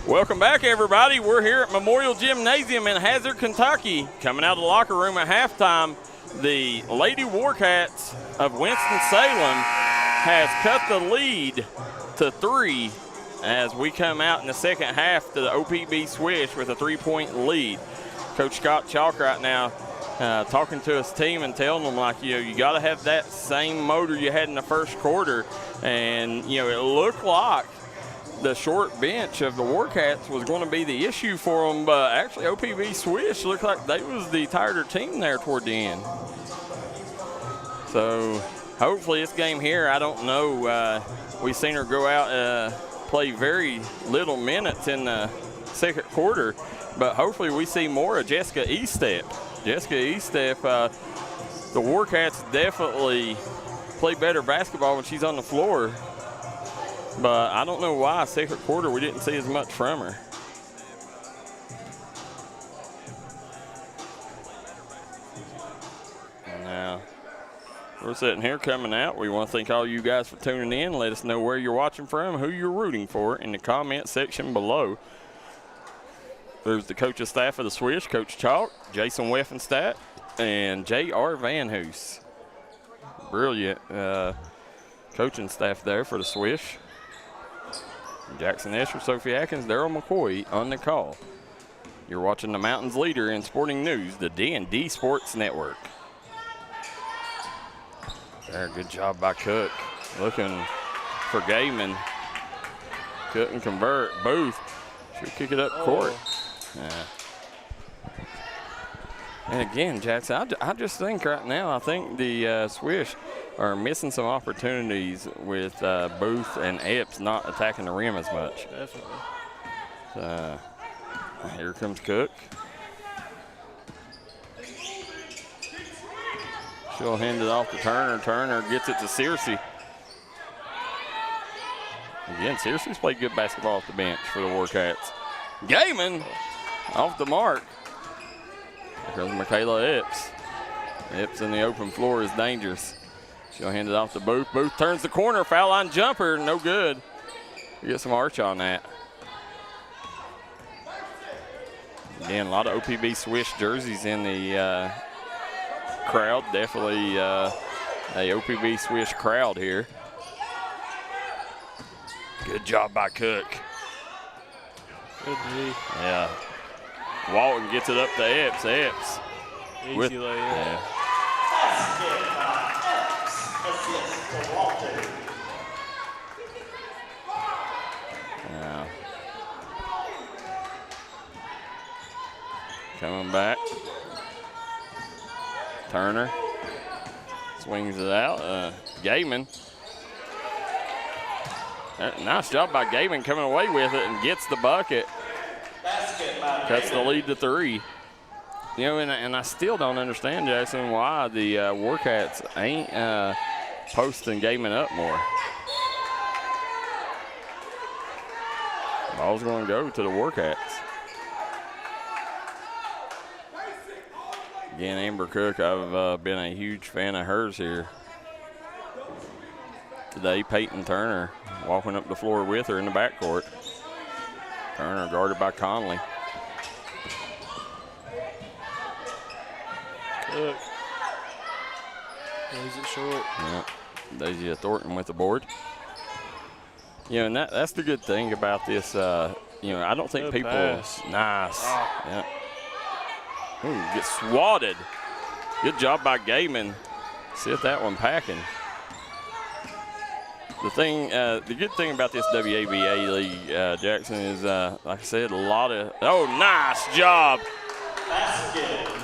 Speaker 1: Welcome back, everybody. We're here at Memorial Gymnasium in Hazard, Kentucky. Coming out of the locker room at halftime, the Lady Warcats of Winston-Salem has cut the lead to 3 as we come out in the second half to the OPB Swish with a 3-point lead. Coach Scott Chalk right now talking to his team and telling them, like, you got to have that same motor you had in the first quarter. And, it looked like the short bench of the Warcats was going to be the issue for them, but actually OPB Swish looked like they was the tighter team there toward the end. So hopefully this game here, I don't know, we've seen her go out play very little minutes in the second quarter, but hopefully we see more of Jessica Estep. Jessica Estep, the Warcats definitely play better basketball when she's on the floor. But I don't know why second quarter we didn't see as much from her. Now, we're sitting here coming out. We want to thank all you guys for tuning in. Let us know where you're watching from, who you're rooting for in the comment section below. There's the coaching staff of the Swish, Coach Chalk, Jason Weffenstadt, and J.R. Van Hoos. Brilliant coaching staff there for the Swish. Jackson Escher, Sophie Atkins, Daryl McCoy on the call. You're watching the Mountains leader in sporting news, the D&D Sports Network. There, good job by Cook. Looking for Gaiman. Couldn't convert. Booth should kick it up court. Yeah. And again, Jackson, I just think right now, I think the Swish are missing some opportunities with Booth and Epps not attacking the rim as much.
Speaker 3: Definitely.
Speaker 1: Here comes Cook. She'll hand it off to Turner. Turner gets it to Searcy. Again, Searcy's played good basketball off the bench for the Warcats. Gaiman off the mark. Here comes Michaela Epps. Epps in the open floor is dangerous. She'll hand it off to Booth. Booth turns the corner, foul line jumper, no good. You get some arch on that. Again, a lot of OPB Swish jerseys in the crowd. Definitely a OPB Swish crowd here. Good job by Cook.
Speaker 3: Good D.
Speaker 1: Yeah. Walton gets it up to Epps. Epps.
Speaker 3: Easy lay.
Speaker 1: Yeah. Now, coming back. Turner swings it out. Gaiman. Nice job by Gaiman coming away with it and gets the bucket. Cuts the lead to 3. And I still don't understand, Jackson, why the Warcats ain't posting Gaiman up more. Ball's going to go to the Warcats. Again, Amber Cook, I've been a huge fan of hers here. Today, Peyton Turner walking up the floor with her in the backcourt. Turner guarded by Conley.
Speaker 3: Cook. Lays it short.
Speaker 1: Yeah. Daisy Thornton with the board. And that's the good thing about this. I don't think
Speaker 3: good
Speaker 1: people.
Speaker 3: Pass.
Speaker 1: Nice. Oh. Yeah. Ooh, gets swatted. Good job by Gaiman. Sit that one packing. The good thing about this WABA league, Jackson, is like I said, a lot of. Oh, nice job.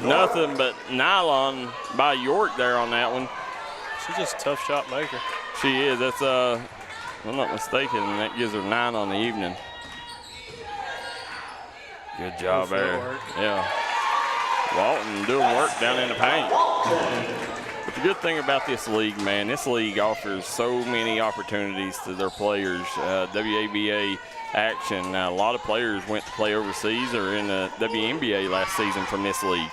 Speaker 1: Nothing but nylon by York there on that one.
Speaker 3: She's just a tough shot maker.
Speaker 1: She is. That's if I'm not mistaken, that gives her 9 on the evening. Good job there. Yeah. Walton doing work down in the paint. But the good thing about this league, man, this league offers so many opportunities to their players. WABA action. A lot of players went to play overseas or in the WNBA last season from this league.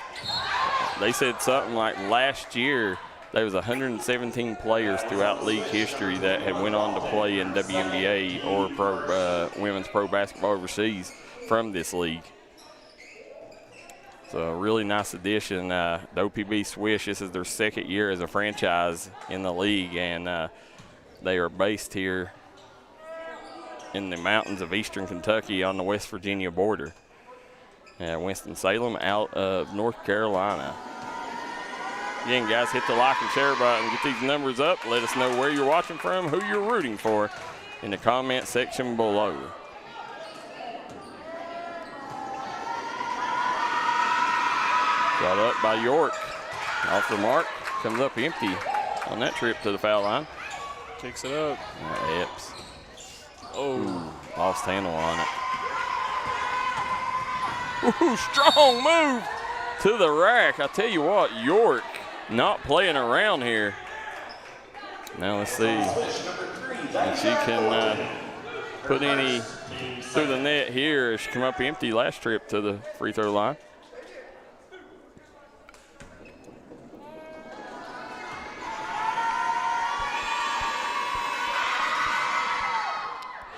Speaker 1: They said something like last year there was 117 players throughout league history that had went on to play in WNBA or women's pro basketball overseas from this league. So a really nice addition. The OPB Swish, this is their second year as a franchise in the league, and they are based here in the mountains of eastern Kentucky on the West Virginia border. Winston-Salem out of North Carolina. Again, guys, hit the like and share button. Get these numbers up. Let us know where you're watching from, who you're rooting for in the comment section below. Shot up by York. Off the mark. Comes up empty on that trip to the foul line.
Speaker 3: Kicks it up.
Speaker 1: Epps. Oh, lost handle on it. Ooh, strong move to the rack. I tell you what, York not playing around here. Now let's see if she can put any through the net here. She come up empty last trip to the free throw line.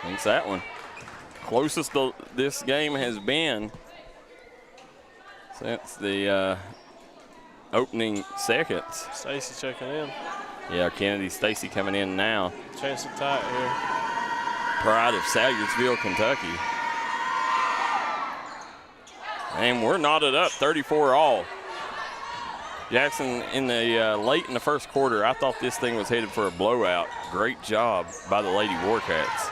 Speaker 1: Thanks that one. Closest this game has been since the opening seconds.
Speaker 3: Stacy checking in.
Speaker 1: Yeah, Kennedy Stacy coming in now.
Speaker 3: Chance to tie it here.
Speaker 1: Pride of Salyersville, Kentucky. And we're knotted up 34-all. Jackson in the late in the first quarter, I thought this thing was headed for a blowout. Great job by the Lady Warcats.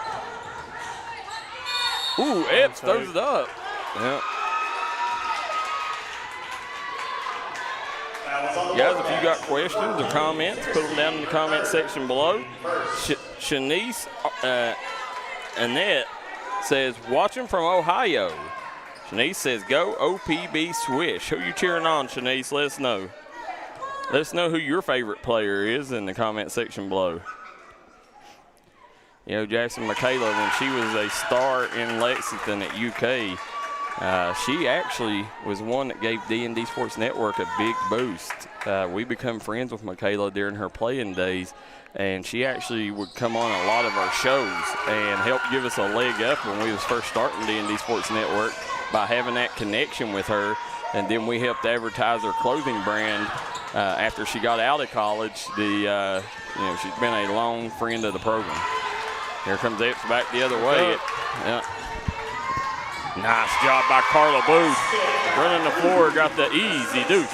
Speaker 1: Ooh, Epps throws it up. Yeah. Guys, if you got questions or comments, put them down in the comment section below. Shanice Annette says, watching from Ohio. Shanice says, go OPB Swish. Who you cheering on, Shanice? Let us know. Let us know who your favorite player is in the comment section below. You know, Jackson Michaela, when she was a star in Lexington at UK, she actually was one that gave D&D Sports Network a big boost. We become friends with Michaela during her playing days, and she actually would come on a lot of our shows and help give us a leg up when we was first starting D&D Sports Network by having that connection with her. And then we helped advertise her clothing brand after she got out of college. She's been a long friend of the program. Here comes Epps back the other way. Yeah. Nice job by Carla Booth. Running the floor, got the easy deuce.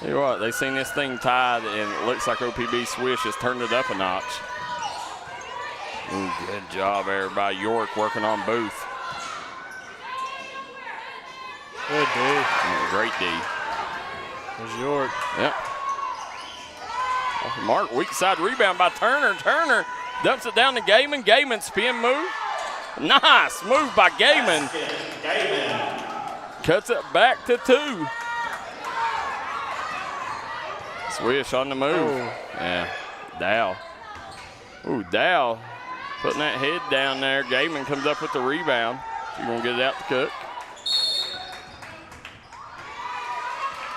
Speaker 1: Tell you what, they seen this thing tied, and it looks like OPB Swish has turned it up a notch. Ooh, good job there by York working on Booth.
Speaker 3: Good D.
Speaker 1: Great D.
Speaker 3: There's York.
Speaker 1: Yep. Off the mark, weak side rebound by Turner. Turner dumps it down to Gaiman. Gaiman spin move. Nice move by Gaiman. Cuts it back to 2. Swish on the move.
Speaker 3: Oh.
Speaker 1: Yeah, Dow. Ooh, Dow putting that head down there. Gaiman comes up with the rebound. She's going to get it out to Cook.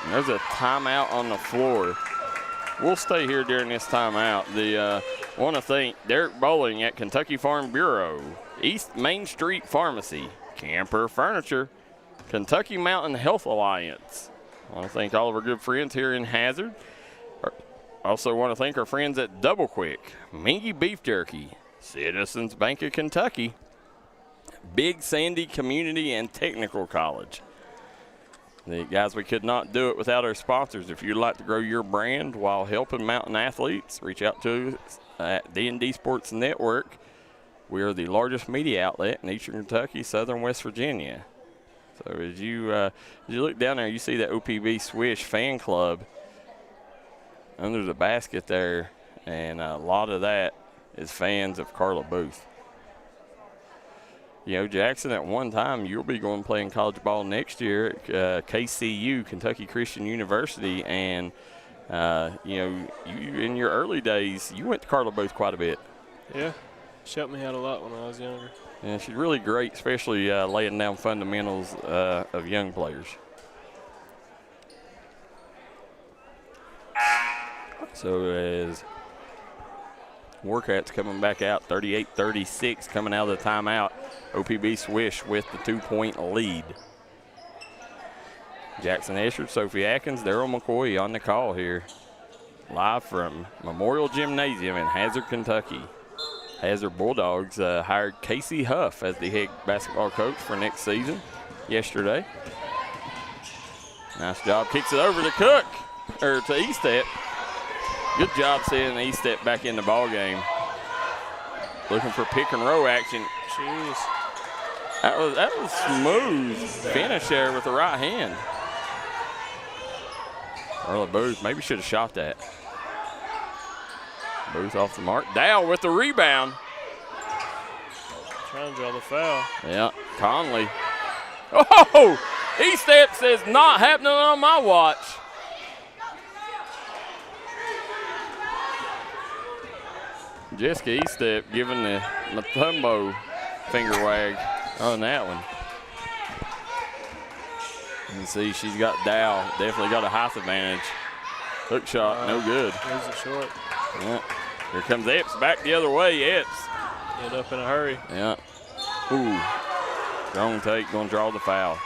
Speaker 1: And there's a timeout on the floor. We'll stay here during this timeout. Want to thank Derek Bowling at Kentucky Farm Bureau, East Main Street Pharmacy, Camper Furniture, Kentucky Mountain Health Alliance. I want to thank all of our good friends here in Hazard. Also want to thank our friends at Double Quick, Mingy Beef Jerky, Citizens Bank of Kentucky, Big Sandy Community and Technical College. Guys, we could not do it without our sponsors. If you'd like to grow your brand while helping mountain athletes, reach out to us at D&D Sports Network. We are the largest media outlet in Eastern Kentucky, Southern West Virginia. So as you look down there, you see that OPB Swish fan club under the basket there, and a lot of that is fans of Carla Booth. You know, Jackson, at one time, you'll be going playing college ball next year at KCU, Kentucky Christian University. And, you in your early days, you went to Carla Booth quite a bit.
Speaker 3: Yeah, she helped me out a lot when I was younger.
Speaker 1: Yeah, she's really great, especially laying down fundamentals of young players. So as Warcats coming back out, 38-36, coming out of the timeout. OPB Swish with the 2-point lead. Jackson Escher, Sophie Atkins, Daryl McCoy on the call here. Live from Memorial Gymnasium in Hazard, Kentucky. Hazard Bulldogs hired Casey Huff as the head basketball coach for next season yesterday. Nice job. Kicks it over to Cook, or to Estep. Good job sending Estep back in the ball game. Looking for pick and roll action.
Speaker 3: Jeez.
Speaker 1: That was smooth finish there with the right hand. Early Booth maybe should have shot that. Booth off the mark. Dow with the rebound.
Speaker 3: Trying to draw the foul.
Speaker 1: Yeah, Conley. Oh, Estep says not happening on my watch. Jessica Estep giving the Matumbo finger wag on that one. You can see she's got Dow. Definitely got a height advantage. Hook shot, no good.
Speaker 3: Leaves it short.
Speaker 1: Yeah. Here comes Epps back the other way. Epps.
Speaker 3: Get up in a hurry.
Speaker 1: Yeah. Ooh. Strong take, going to draw the foul.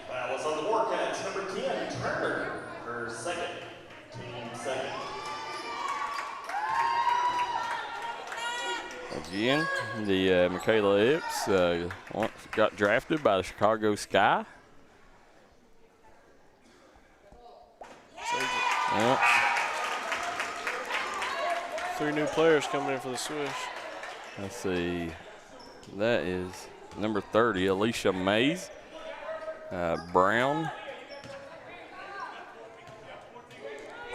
Speaker 2: Foul is on the Warcats, number 10, Turner, her second. Team second.
Speaker 1: Again, the Michaela Epps got drafted by the Chicago Sky. Yeah.
Speaker 3: 3 new players coming in for the Swish.
Speaker 1: Let's see. That is number 30, Alicia Mays. Brown.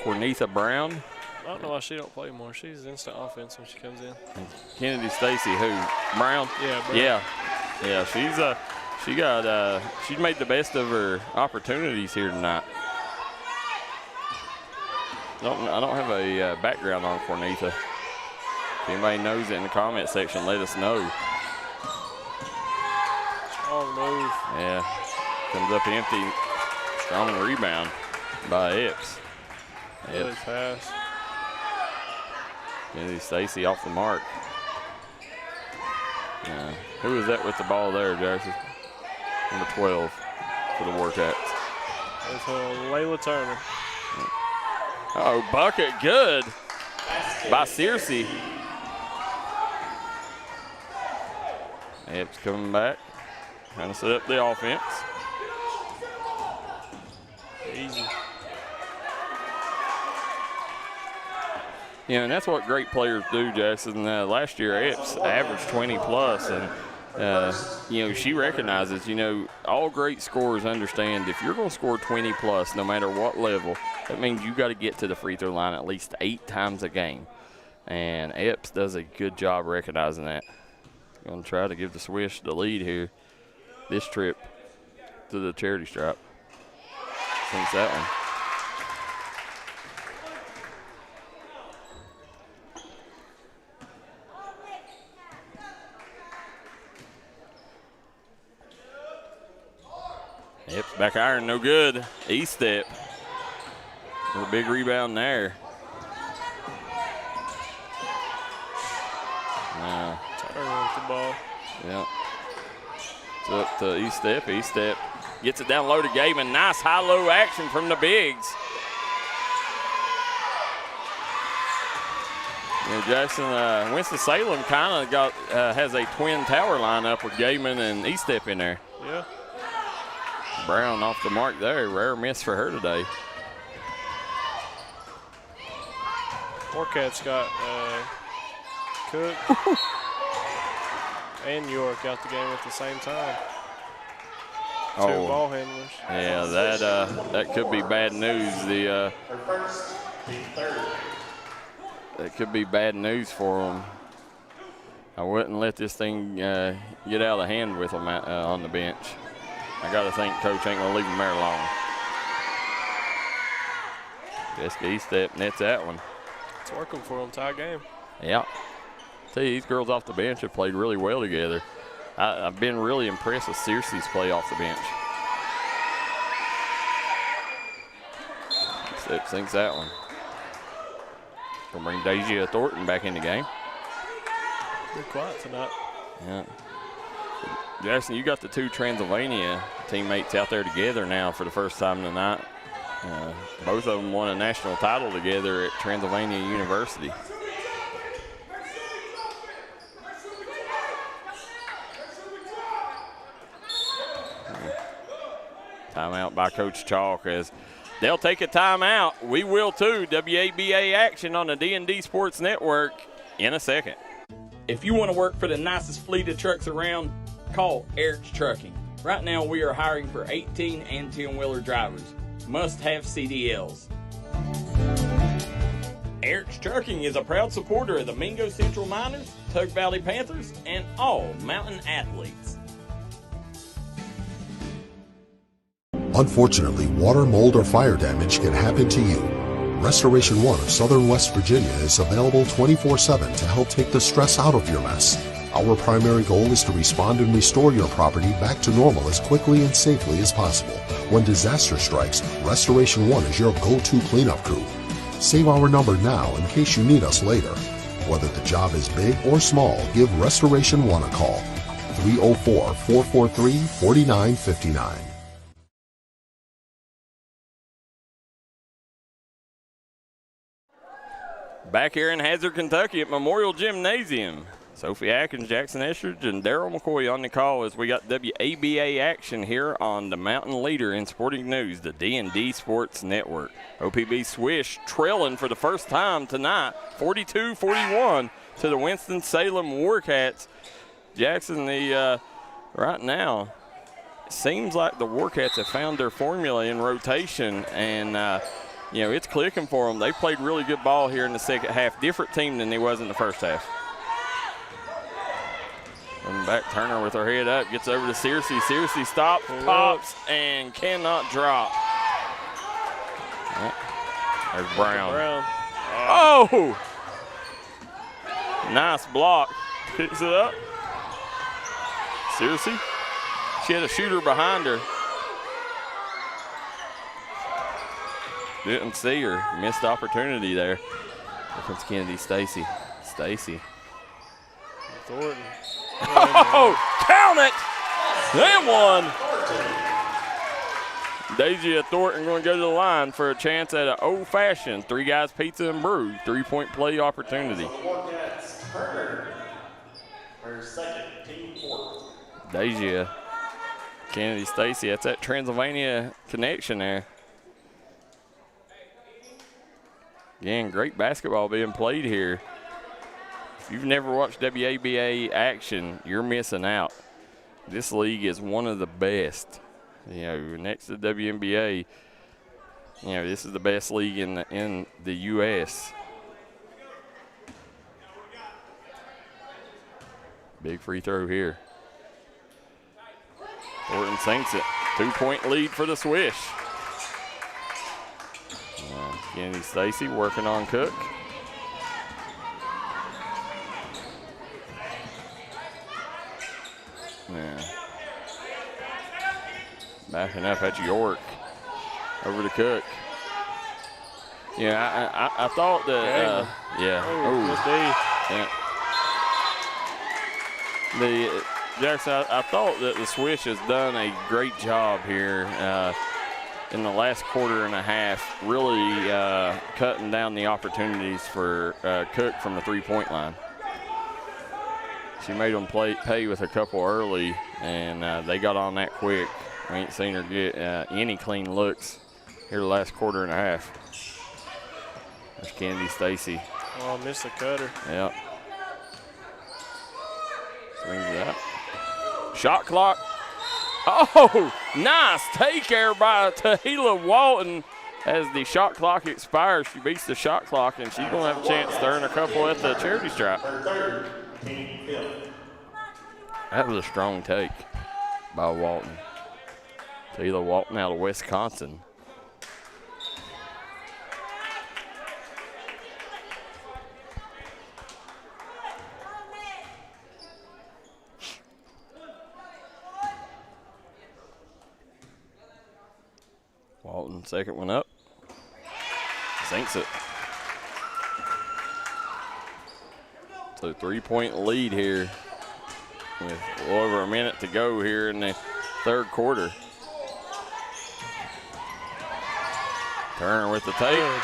Speaker 1: Cornetha Brown.
Speaker 3: I don't know why she don't play more. She's instant offense when she comes in.
Speaker 1: Kennedy Stacy, who? Brown?
Speaker 3: Yeah, Brown.
Speaker 1: Yeah, she's made the best of her opportunities here tonight. I don't have a background on Cornetha. If anybody knows it in the comment section, let us know.
Speaker 3: Strong move.
Speaker 1: Yeah, comes up empty. Strong rebound by Epps.
Speaker 3: Really fast.
Speaker 1: Kennedy Stacy off the mark. Who is that with the ball there, Jackson? Number 12 for the Warcats.
Speaker 3: That's Layla Turner.
Speaker 1: Oh, bucket good by Searcy. Epps coming back, trying to set up the offense.
Speaker 3: Easy.
Speaker 1: Yeah, and that's what great players do, Jackson. Last year, Epps averaged 20 plus, and she recognizes, all great scorers understand if you're going to score 20 plus, no matter what level, that means you got to get to the free throw line at least 8 times a game. And Epps does a good job recognizing that. Going to try to give the Swish the lead here this trip to the charity stripe. Since that one. Epps back iron, no good. Estep. A big rebound there.
Speaker 3: Turner with the ball.
Speaker 1: Yeah. It's up to Estep. Estep gets it down low to Gaiman. Nice high-low action from the bigs. Jackson, Winston-Salem kind of has a twin tower lineup with Gaiman and Estep in there.
Speaker 3: Yeah.
Speaker 1: Brown off the mark there. Rare miss for her today.
Speaker 3: Warcats got Cook and York out the game at the same time. Two ball handlers.
Speaker 1: Yeah, that could be bad news. That could be bad news for them. I wouldn't let this thing get out of hand with them on the bench. I got to think Coach ain't going to leave them there long. Jessica Estep nets that one.
Speaker 3: It's working for them, tie game.
Speaker 1: Yeah. Tell you, these girls off the bench have played really well together. I've been really impressed with Searcy's play off the bench. Step sinks that one. Gonna bring Deja Thornton back in the game.
Speaker 3: Pretty quiet tonight.
Speaker 1: Yeah. Jackson, you got the two Transylvania teammates out there together now for the first time tonight. Both of them won a national title together at Transylvania University. Timeout by Coach Chalk as they'll take a timeout. We will too. WABA action on the D&D Sports Network in a second.
Speaker 12: If you want to work for the nicest fleet of trucks around, call Eric's Trucking. Right now we are hiring for 18 and 10-wheeler drivers. Must have CDLs. Eric's Trucking is a proud supporter of the Mingo Central Miners, Tug Valley Panthers, and all mountain athletes.
Speaker 13: Unfortunately, water, mold, or fire damage can happen to you. Restoration One of Southern West Virginia is available 24/7 to help take the stress out of your mess. Our primary goal is to respond and restore your property back to normal as quickly and safely as possible. When disaster strikes, Restoration One is your go-to cleanup crew. Save our number now in case you need us later. Whether the job is big or small, give Restoration One a call. 304-443-4959.
Speaker 1: Back here in Hazard, Kentucky at Memorial Gymnasium. Sophie Atkins, Jackson Estridge, and Daryl McCoy on the call as we got WABA action here on the Mountain Leader in Sporting News, the D&D Sports Network. OPB Swish trailing for the first time tonight, 42-41 to the Winston-Salem Warcats. Jackson, right now, it seems like the Warcats have found their formula in rotation, and it's clicking for them. They played really good ball here in the second half. Different team than they was in the first half. And back Turner with her head up, gets over to Searcy. Searcy stops, pops, and cannot drop. There's Brown. Oh! Nice block. Picks it up. Searcy. She had a shooter behind her. Didn't see her. Missed the opportunity there. Here comes Kennedy Stacy. Stacy.
Speaker 3: Thornton.
Speaker 1: Oh, count it! And one. Deja Thornton going to go to the line for a chance at an old-fashioned Three Guys Pizza and Brew three-point play opportunity.
Speaker 2: Warcats, Turner, her second, team 4.
Speaker 1: Deja, Kennedy Stacy. That's that Transylvania connection there. Again, great basketball being played here. If you've never watched WABA action, you're missing out. This league is one of the best. Next to WNBA, this is the best league in the U.S. Big free throw here. Thornton sinks it. 2-point lead for the Swish. Kennedy Stacy working on Cook. Backing up at York. Over to Cook. I thought that, Jackson, I thought that the Swish has done a great job here in the last quarter and a half, really cutting down the opportunities for Cook from the three-point line. She made them pay with a couple early, and they got on that quick. We ain't seen her get any clean looks here the last quarter and a half. There's Kennedy Stacy.
Speaker 3: Oh, missed the cutter.
Speaker 1: Yep. Swings it up. Shot clock. Oh, nice take there by Tahila Walton. As the shot clock expires, she beats the shot clock, and she's going to have a chance to earn a couple at the charity stripe. That was a strong take by Walton. Tahila Walton out of Wisconsin. Walton, second one up. Sinks it. So 3-point lead here with a little over a minute to go here in the third quarter. Turner with the tape.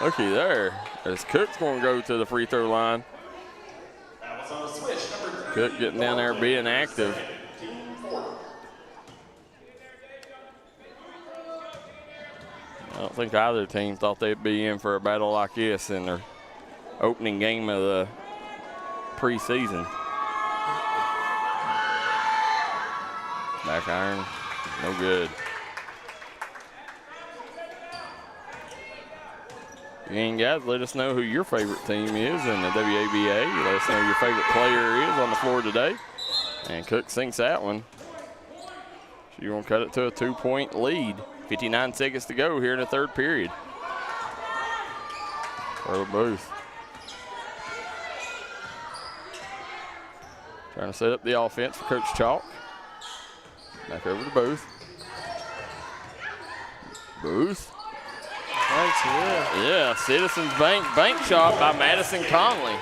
Speaker 1: Looky there. As Cook's going to go to the free throw line.
Speaker 2: That was on a switch. Number 3.
Speaker 1: Cook getting down there being active.
Speaker 2: Team 4.
Speaker 1: I don't think either team thought they'd be in for a battle like this in their opening game of the preseason. Back iron, no good. And guys, let us know who your favorite team is in the WABA. Let us know who your favorite player is on the floor today. And Cook sinks that one. She's going to cut it to a 2-point lead. 59 seconds to go here in the third period. Carla Booth trying to set up the offense for Coach Chalk. Back over to Booth. Booth.
Speaker 3: Thanks, yeah.
Speaker 1: Yeah, Citizens Bank shot by Madison Conley.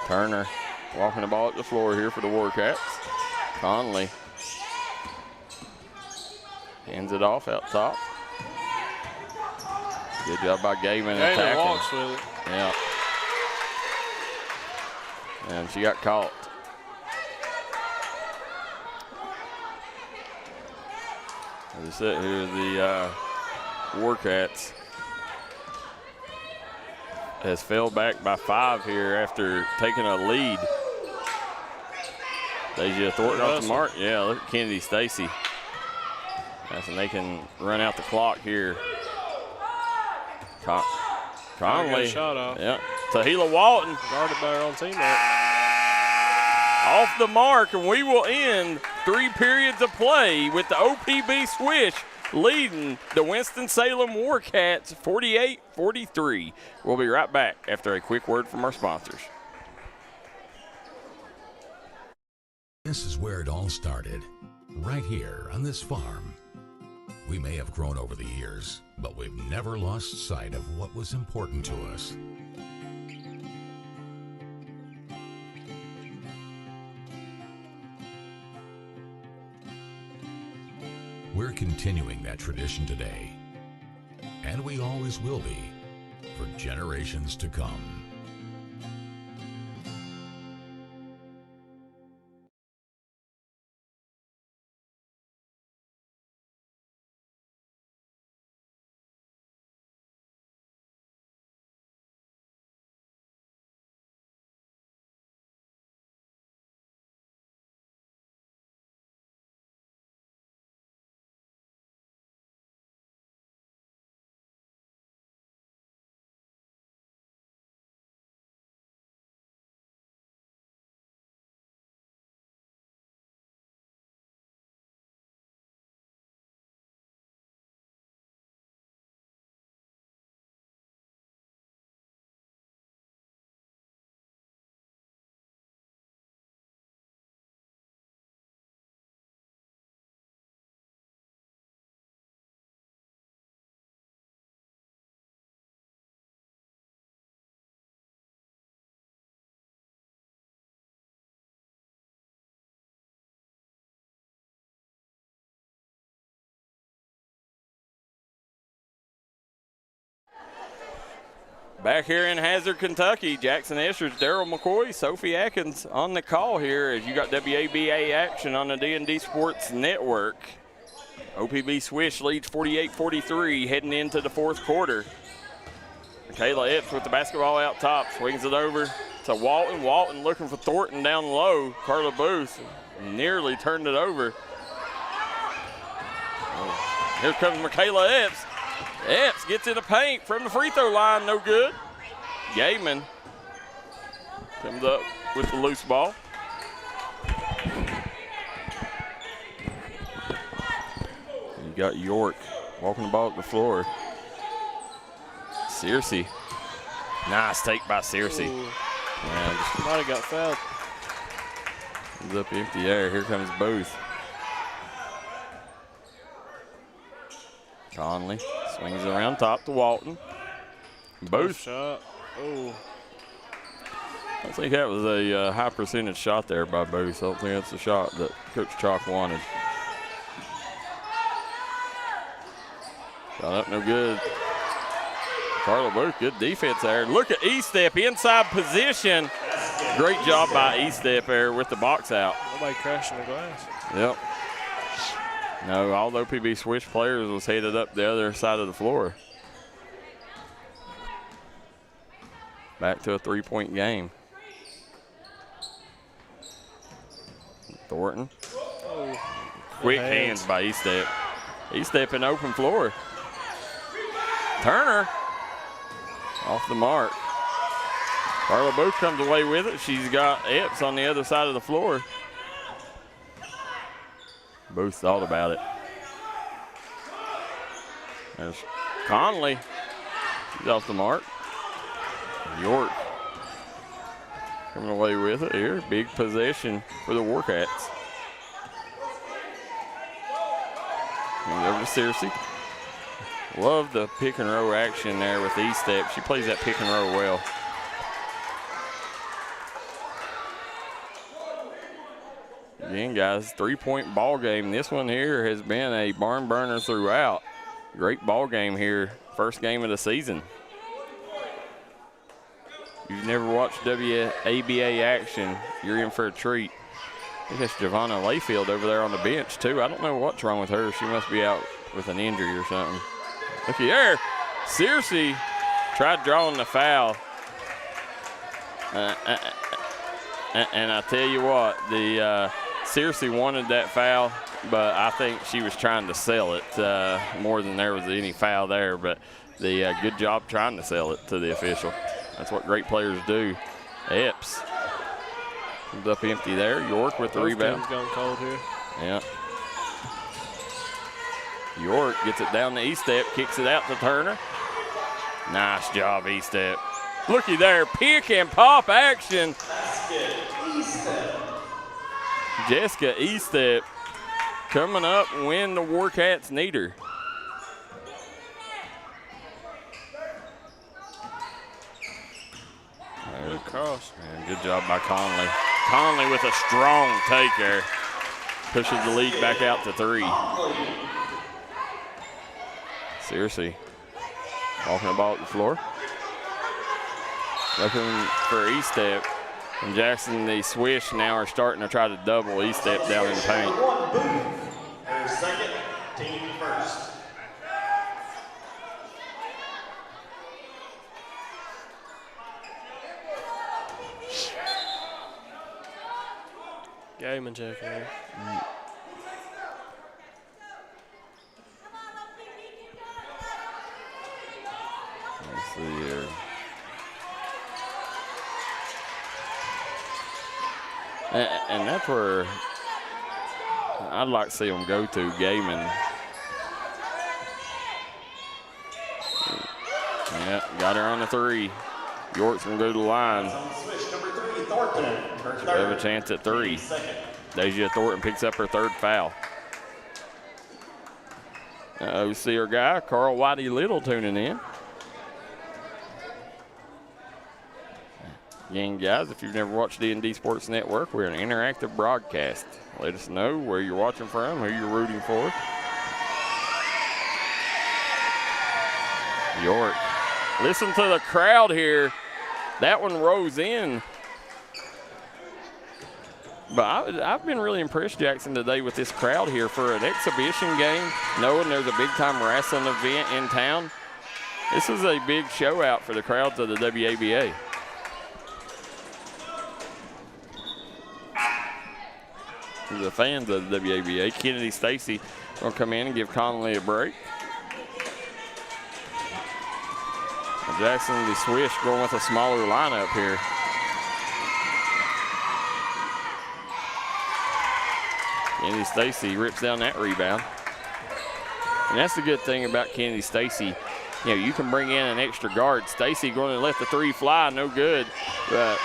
Speaker 1: Turner walking the ball at the floor here for the Warcats. Conley hands it off out top. Good job by Gaiman attacking.
Speaker 3: Walks with it.
Speaker 1: Yeah. And she got caught. As I said, here the Warcats has fell back by 5 here after taking a lead. Deja Thornton off the mark. Yeah, look at Kennedy Stacy. And they can run out the clock here. Conley.
Speaker 3: Shot off.
Speaker 1: Yeah. Tahila Walton.
Speaker 3: Guarded by her own teammate.
Speaker 1: Off the mark, and we will end 3 periods of play with the OPB Swish leading the Winston-Salem Warcats 48-43. We'll be right back after a quick word from our sponsors.
Speaker 8: This is where it all started, right here on this farm. We may have grown over the years, but we've never lost sight of what was important to us. We're continuing that tradition today, and we always will be for generations to come.
Speaker 1: Back here in Hazard, Kentucky, Jackson Esters, Daryl McCoy, Sophie Atkins on the call here as you got WABA action on the D&D Sports Network. OPB Swish leads 48-43 heading into the fourth quarter. Michaela Epps with the basketball out top, swings it over to Walton. Walton looking for Thornton down low. Carla Booth nearly turned it over. Here comes Michaela Epps. Epps gets in the paint from the free throw line, no good. Gaiman comes up with the loose ball. You got York walking the ball up the floor. Searcy. Nice take by Searcy.
Speaker 3: Might have got fouled.
Speaker 1: Comes up empty there. Here comes Booth. Conley swings around top to Walton. Booth.
Speaker 3: Shot. Oh.
Speaker 1: I think that was a high percentage shot there by Booth. I don't think that's the shot that Coach Chalk wanted. Shot up, no good. Carla Booth, good defense there. Look at E-Step, inside position. Great job by E-Step there with the box out.
Speaker 3: Nobody crashing the glass.
Speaker 1: Yep. No, all the OPB Swish players was headed up the other side of the floor. Back to a 3-point game. Thornton.
Speaker 3: Oh.
Speaker 1: Quick hands by E-Step. E-Step in open floor. Turner off the mark. Carla Booth comes away with it. She's got Epps on the other side of the floor. Booth thought about it. There's Conley. She's off the mark. York coming away with it here. Big possession for the Warcats. And over to Searcy. Love the pick and roll action there with E-Step. She plays that pick and roll well. Again, guys, 3-point ball game. This one here has been a barn burner throughout. Great ball game here. First game of the season. If you've never watched WABA action, you're in for a treat. I think that's Giovanna Layfield over there on the bench, too. I don't know what's wrong with her. She must be out with an injury or something. Looky there. Searcy tried drawing the foul. And I tell you what, the Searcy wanted that foul, but I think she was trying to sell it more than there was any foul there. But the good job trying to sell it to the official. That's what great players do. Epps comes up empty there. York with the rebound.
Speaker 3: Gone cold here.
Speaker 1: Yeah. York gets it down to E-Step, kicks it out to Turner. Nice job, E-Step. Looky there, pick and pop action. Jessica E-Step coming up when the Warcats need her.
Speaker 3: Good cross.
Speaker 1: And good job by Conley. Conley with a strong take there. Pushes the lead back out to 3. Searcy walking the ball at the floor. Looking for E-Step. And Jackson, the Swish now are starting to try to double E-Step down in the paint.
Speaker 2: Her second, team first.
Speaker 3: Gaiman checking here.
Speaker 1: Let's see here. And that's where I'd like to see them go to, Gaiman. Yeah, got her on the 3. York's going to go to the line.
Speaker 2: Swish number 3, Thornton. Her
Speaker 1: They
Speaker 2: third.
Speaker 1: have a chance at 3. Deja Thornton picks up her 3rd foul. See our guy, Carl Whitey Little, tuning in. Again, guys, if you've never watched D&D Sports Network, we're an interactive broadcast. Let us know where you're watching from, who you're rooting for. York. Listen to the crowd here. That one rose in. But I've been really impressed, Jackson, today with this crowd here for an exhibition game, knowing there's a big-time wrestling event in town. This is a big show out for the crowds of the WABA. The fans of the WABA. Kennedy Stacy will come in and give Conley a break. Jackson, the Swish, going with a smaller lineup here. Kennedy Stacy rips down that rebound. And that's the good thing about Kennedy Stacy. you can bring in an extra guard. Stacy going to let the three fly, no good.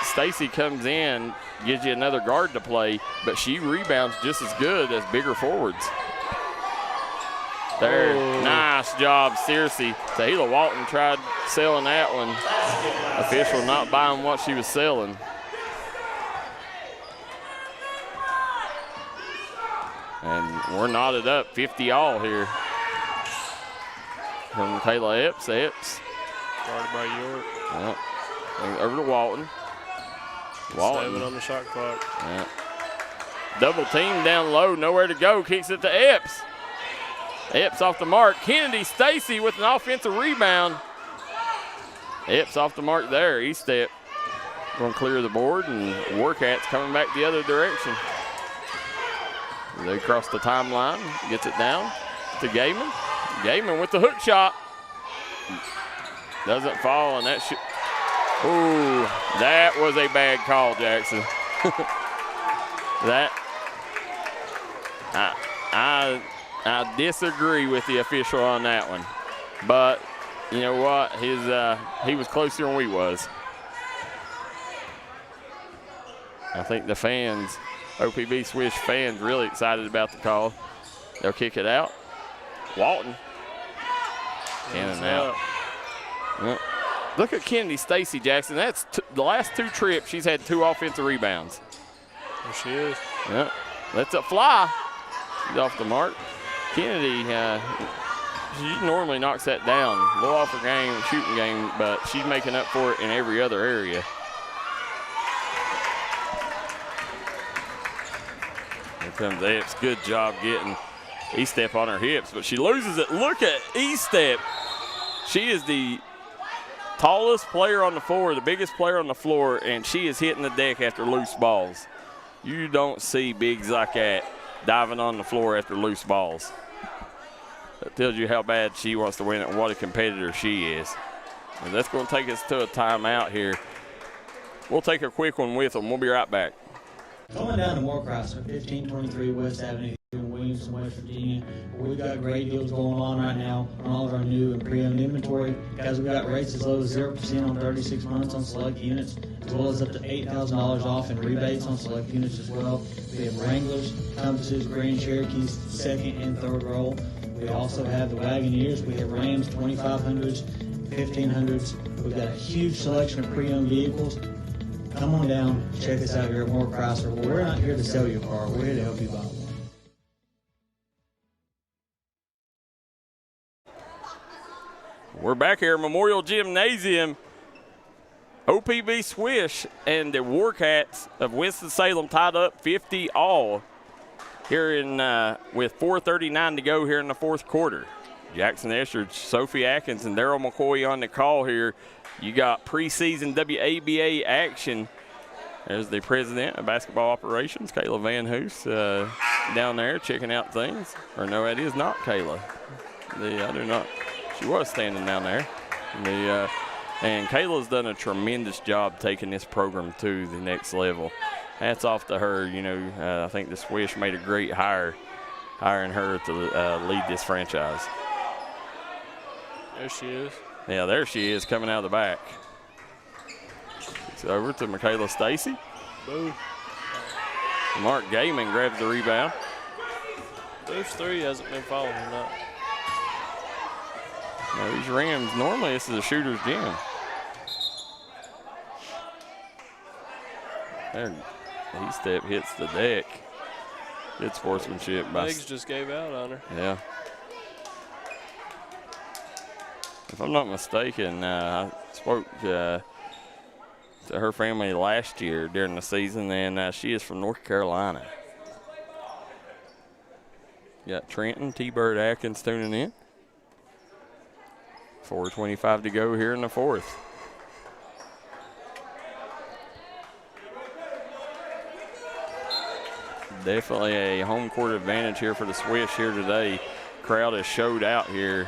Speaker 1: Stacy comes in, gives you another guard to play, but she rebounds just as good as bigger forwards. There, nice job, Searcy. Tahila Walton tried selling that one. Official not buying what she was selling. And we're knotted up, 50-all here. From Kayla Epps.
Speaker 3: Guarded by York.
Speaker 1: Yep. Over to Walton.
Speaker 3: 7 on the shot clock.
Speaker 1: Yep. Double team down low, nowhere to go. Kicks it to Epps. Epps off the mark. Kennedy Stacy with an offensive rebound. Epps off the mark there. E-step. Going to clear the board, and Warcats coming back the other direction. They cross the timeline. Gets it down to Gaiman. Gaiman with the hook shot. Doesn't fall, and that should. Ooh, that was a bad call, Jackson. I disagree with the official on that one, but you know what? He was closer than we was. I think the fans, OPB Swish fans, really excited about the call. They'll kick it out. Walton. In and out. Yep. Look at Kennedy Stacy, Jackson. That's the last 2 trips. She's had 2 offensive rebounds.
Speaker 3: There she is.
Speaker 1: Yep. Lets it fly. She's off the mark. Kennedy, she normally knocks that down. A little off her game, shooting game, but she's making up for it in every other area. Here comes Epps. Good job getting E-step on her hips, but she loses it. Look at E-step. She is the tallest player on the floor, the biggest player on the floor, and she is hitting the deck after loose balls. You don't see bigs like that diving on the floor after loose balls. That tells you how bad she wants to win it and what a competitor she is. And that's going to take us to a timeout here. We'll take a quick one with them. We'll be right back.
Speaker 14: Coming down to Warcats, 1523 West Avenue in Williamson, West Virginia. We've got great deals going on right now on all of our new and pre-owned inventory. Guys, we've got rates as low as 0% on 36 months on select units, as well as up to $8,000 off in rebates on select units as well. We have Wranglers, Compasses, Grand Cherokees, second and third roll. We also have the Wagoneers. We have Rams 2500s, 1500s. We've got a huge selection of pre-owned vehicles. Come on down, check us out here at Moore Chrysler. We're not here to sell you a car. We're here to help you buy one.
Speaker 1: We're back here at Memorial Gymnasium. OPB Swish and the Warcats of Winston-Salem tied up 50-all here in with 4:39 to go here in the fourth quarter. Jackson Estridge, Sophie Atkins, and Daryl McCoy on the call here. You got preseason WABA action. There's the president of basketball operations, Kayla Van Hoos, down there checking out things. Or no, that is not Kayla. I do not. She was standing down there. And Kayla's done a tremendous job taking this program to the next level. Hats off to her. You know, I think the Swish made a great hire, hiring her to lead this franchise.
Speaker 3: There she is.
Speaker 1: Yeah, there she is coming out of the back. It's over to Michaela Stacy.
Speaker 3: Boom.
Speaker 1: Mark Gaiman grabs the rebound.
Speaker 3: Those 3 hasn't been falling or not.
Speaker 1: Now these Rams, normally this is a shooter's gym. There, E-step hits the deck. Good sportsmanship.
Speaker 3: Legs just gave out on her.
Speaker 1: Yeah. If I'm not mistaken, I spoke to her family last year during the season, and she is from North Carolina. Got Trenton, T-Bird Atkins tuning in. 4:25 to go here in the fourth. Definitely a home court advantage here for the Swish here today. Crowd has showed out here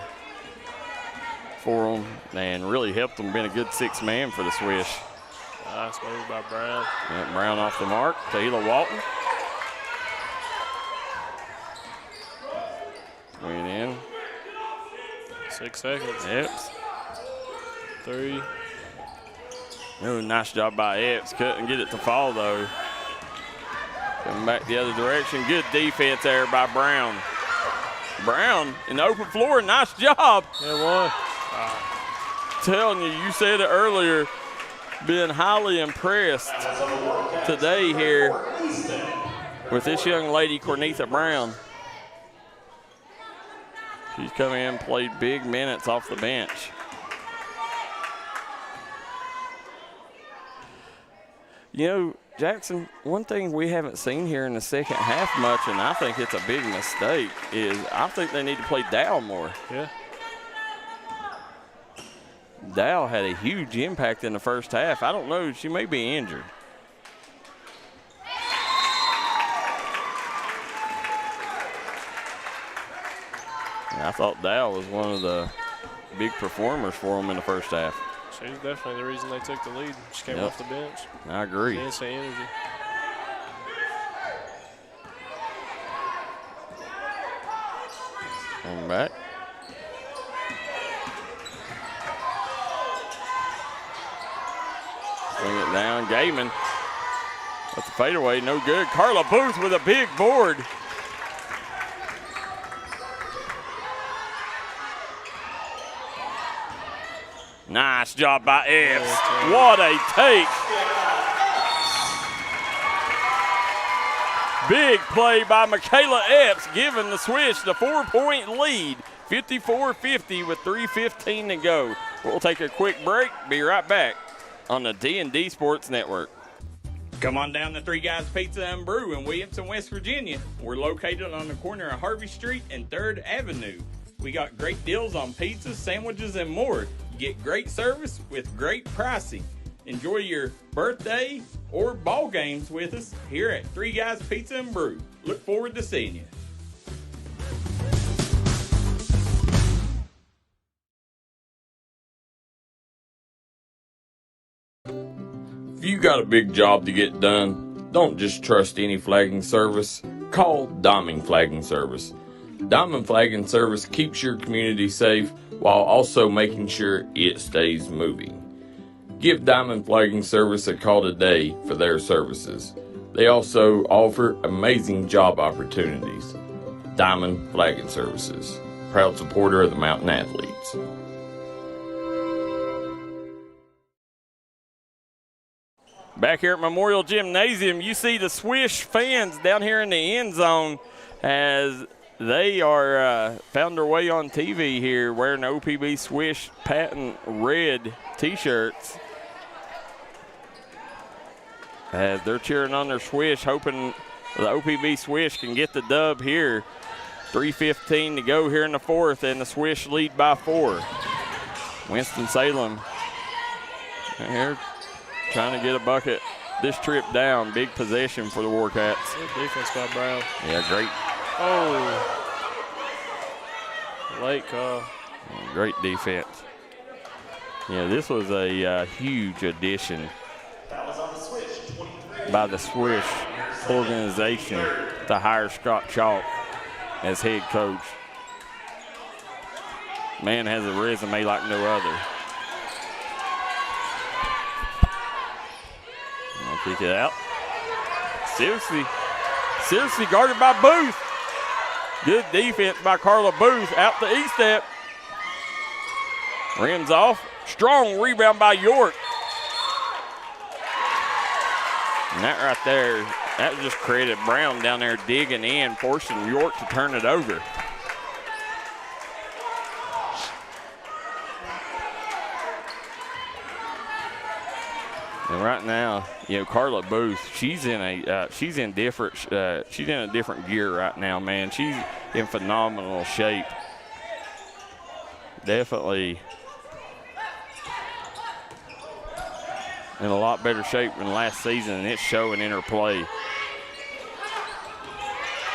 Speaker 1: for them and really helped them. Been a good 6-man for the Swish.
Speaker 3: Nice move by Brown.
Speaker 1: Yeah, Brown off the mark. Tahila Walton. Went in.
Speaker 3: 6 seconds.
Speaker 1: Yep.
Speaker 3: 3.
Speaker 1: Oh, nice job by Epps. Couldn't get it to fall, though. Coming back the other direction. Good defense there by Brown. Brown in the open floor. Nice job.
Speaker 3: Yeah, 1.
Speaker 1: Telling you, you said it earlier, being highly impressed today here with this young lady, Cornetha Brown. She's come in and played big minutes off the bench. You know, Jackson, one thing we haven't seen here in the second half much, and I think it's a big mistake, is I think they need to play Dow more.
Speaker 3: Yeah.
Speaker 1: Dow had a huge impact in the first half. I don't know, she may be injured. And I thought Dow was one of the big performers for them in the first half.
Speaker 3: She's definitely the reason they took the lead. She came off the bench.
Speaker 1: I agree.
Speaker 3: Instant energy.
Speaker 1: Coming back. Swing it down. Gaiman. That's the fadeaway. No good. Carla Booth with a big board. Nice job by Epps. What a take. Big play by Michaela Epps, giving the Swish the 4-point lead. 54-50 with 3:15 to go. We'll take a quick break. Be right back on the D&D Sports Network. Come on down to Three Guys Pizza and Brew in Williamson, West Virginia. We're located on the corner of Harvey Street and 3rd Avenue. We got great deals on pizzas, sandwiches, and more. Get great service with great pricing. Enjoy your birthday or ball games with us here at Three Guys Pizza and Brew. Look forward to seeing you. If you got a big job to get done, don't just trust any flagging service. Call Diamond Flagging Service. Diamond Flagging Service keeps your community safe while also making sure it stays moving. Give Diamond Flagging Service a call today for their services. They also offer amazing job opportunities. Diamond Flagging Services, proud supporter of the Mountain Athletes. Back here at Memorial Gymnasium, you see the Swish fans down here in the end zone as they are found their way on TV here wearing the OPB Swish patent red t-shirts as they're cheering on their Swish, hoping the OPB Swish can get the dub here. 3:15 to go here in the fourth, and the Swish lead by 4. Winston-Salem here trying to get a bucket this trip down. Big possession for the Warcats.
Speaker 3: Good defense by Brown.
Speaker 1: Yeah, great.
Speaker 3: Oh. Late call.
Speaker 1: Great defense. Yeah, this was a huge addition by the Swish organization to hire Scott Chalk as head coach. Man has a resume like no other. I'll kick it out. Seriously guarded by Booth. Good defense by Carla Booth. Out the E-step. Rims off. Strong rebound by York. And that right there, that just created Brown down there digging in, forcing York to turn it over. And right now, you know, Carla Booth, she's in a different gear right now, man. She's in phenomenal shape. Definitely in a lot better shape than last season, and it's showing in her play.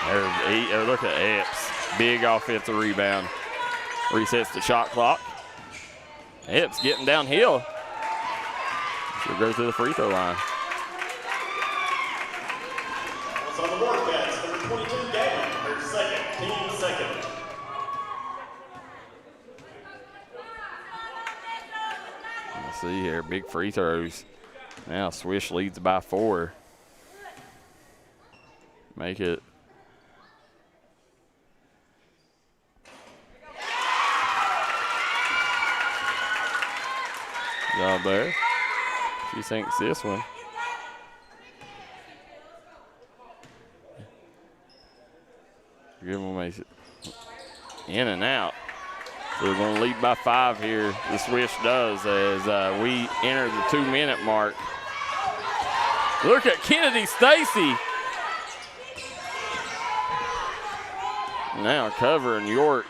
Speaker 1: Look at Epps. Big offensive rebound. Resets the shot clock. Epps getting downhill. She'll go to the free throw line.
Speaker 2: It's on the Warcats, number 22, Gavin, her second, team second.
Speaker 1: see here, big free throws. Now Swish leads by 4. Make it. Job there. She sinks this one. Good one, makes it in and out. So we're going to lead by 5 here. The Swish does as we enter the 2-minute mark. Look at Kennedy Stacy. Now covering York.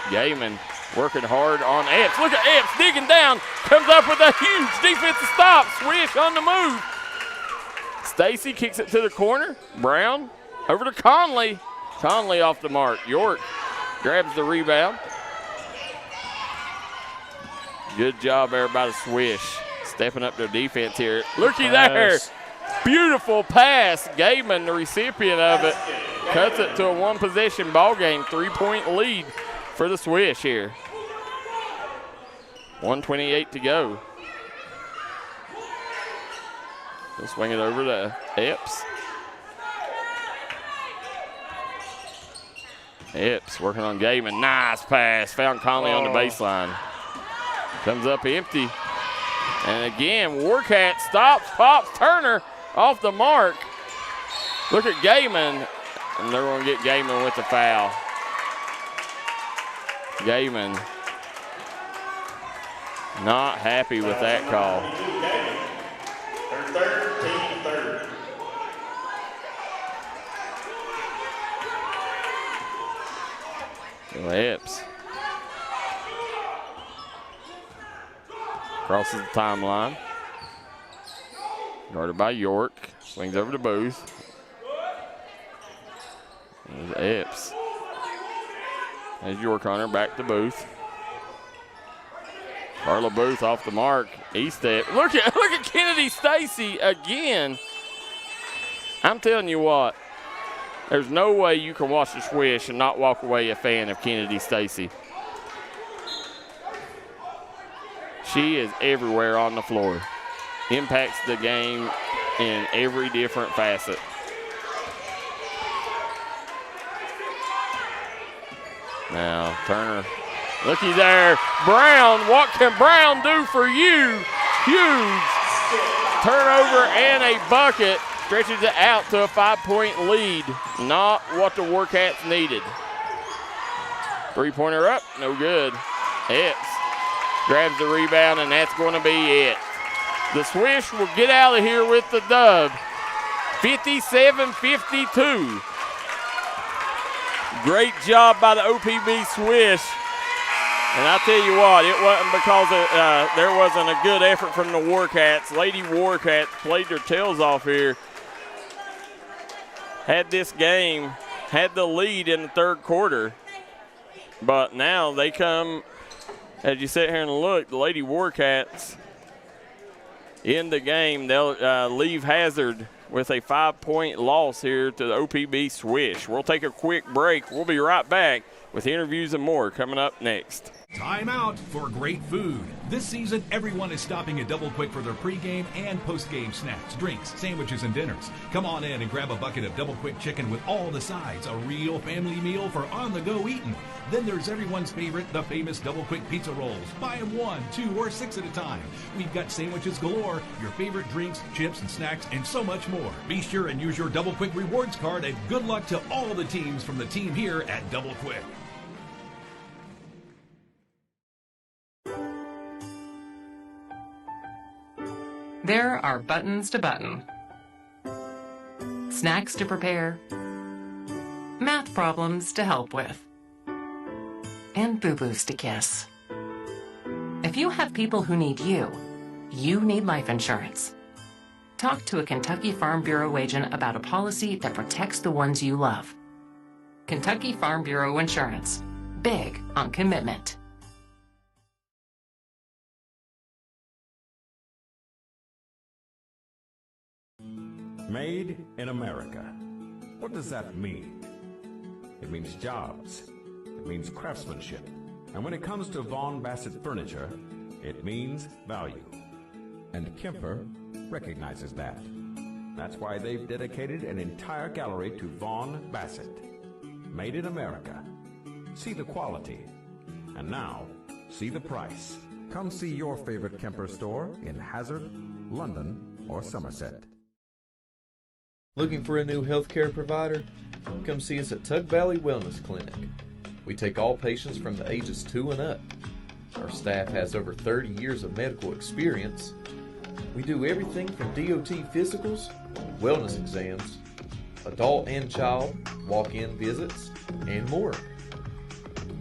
Speaker 1: Gaiman working hard on Epps. Look at Epps digging down. Comes up with a huge defensive stop. Swish on the move. Stacy kicks it to the corner. Brown over to Conley. Conley off the mark. York grabs the rebound. Good job there by the Swish. Stepping up their defense here. Looky there. Beautiful pass. Gaiman, the recipient of it, cuts it to a 1-possession ball game. 3-point lead for the Swish here. 1:28 to go. They'll swing it over to Epps. Epps working on Gaiman. Nice pass. Found Conley on the baseline. Comes up empty. And again, Warcats stops, pops Turner off the mark. Look at Gaiman. And they're going to get Gaiman with the foul. Gaiman not happy with that call. Epps crosses the timeline. Guarded by York. Swings over to Booth. There's Epps. There's York on her, back to Booth. Carla Booth off the mark. E-step. Look at Kennedy Stacy again. I'm telling you what. There's no way you can watch the Swish and not walk away a fan of Kennedy Stacy. She is everywhere on the floor. Impacts the game in every different facet. Now, Turner. Looky there. Brown, what can Brown do for you? Huge turnover and a bucket. Stretches it out to a 5-point lead. Not what the Warcats needed. 3-pointer up, no good. Epps grabs the rebound, and that's going to be it. The Swish will get out of here with the dub. 57-52. Great job by the OPB Swish. And I tell you what, it wasn't because there wasn't a good effort from the Warcats. Lady Warcats played their tails off here. Had this game, had the lead in the third quarter. But now they come, as you sit here and look, the Lady Warcats in the game. They'll leave Hazard with a 5-point loss here to the OPB Swish. We'll take a quick break. We'll be right back with interviews and more coming up next.
Speaker 8: Time out for great food. This season, everyone is stopping at Double Quick for their pregame and postgame snacks, drinks, sandwiches, and dinners. Come on in and grab a bucket of Double Quick chicken with all the sides, a real family meal for on-the-go eating. Then there's everyone's favorite, the famous Double Quick pizza rolls. Buy them 1, 2, or 6 at a time. We've got sandwiches galore, your favorite drinks, chips, and snacks, and so much more. Be sure and use your Double Quick rewards card, and good luck to all the teams from the team here at Double Quick.
Speaker 9: There are buttons to button, snacks to prepare, math problems to help with, and boo-boos to kiss. If you have people who need you, you need life insurance. Talk to a Kentucky Farm Bureau agent about a policy that protects the ones you love. Kentucky Farm Bureau Insurance. Big on commitment.
Speaker 10: Made in America. What does that mean? It means jobs. It means craftsmanship. And when it comes to Vaughn Bassett Furniture, it means value. And Kemper recognizes that. That's why they've dedicated an entire gallery to Vaughn Bassett. Made in America. See the quality. And now, see the price. Come see your favorite Kemper store in Hazard, London, or Somerset.
Speaker 4: Looking for a new healthcare provider? Come see us at Tug Valley Wellness Clinic. We take all patients from the ages 2 and up. Our staff has over 30 years of medical experience. We do everything from DOT physicals, wellness exams, adult and child, walk-in visits, and more.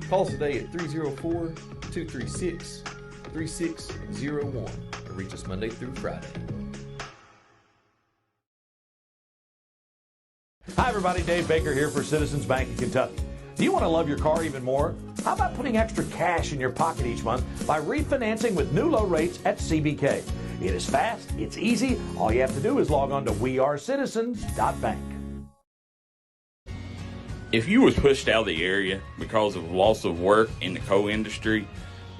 Speaker 4: Call us today at 304-236-3601 or reach us Monday through Friday.
Speaker 11: Hi everybody, Dave Baker here for Citizens Bank of Kentucky. Do you want to love your car even more? How about putting extra cash in your pocket each month by refinancing with new low rates at CBK? It is fast, it's easy. All you have to do is log on to wearecitizens.bank.
Speaker 12: If you was pushed out of the area because of loss of work in the coal industry,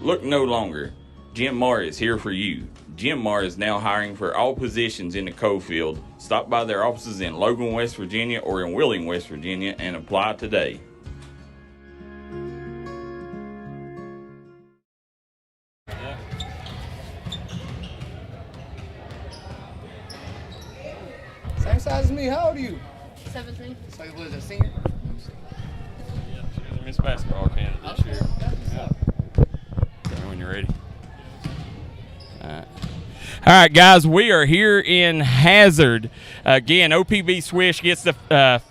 Speaker 12: look no longer. Jim Marr is here for you. Jim Marr is now hiring for all positions in the coal field. Stop by their offices in Logan, West Virginia or in Wheeling, West Virginia and apply today.
Speaker 15: Same size as me. How old are you?
Speaker 6: 17.
Speaker 15: So you was a senior?
Speaker 1: Yeah, she's a Miss Basketball candidate this year. Yeah. When you're ready. All right, guys, we are here in Hazard. Again, OPB Swish gets the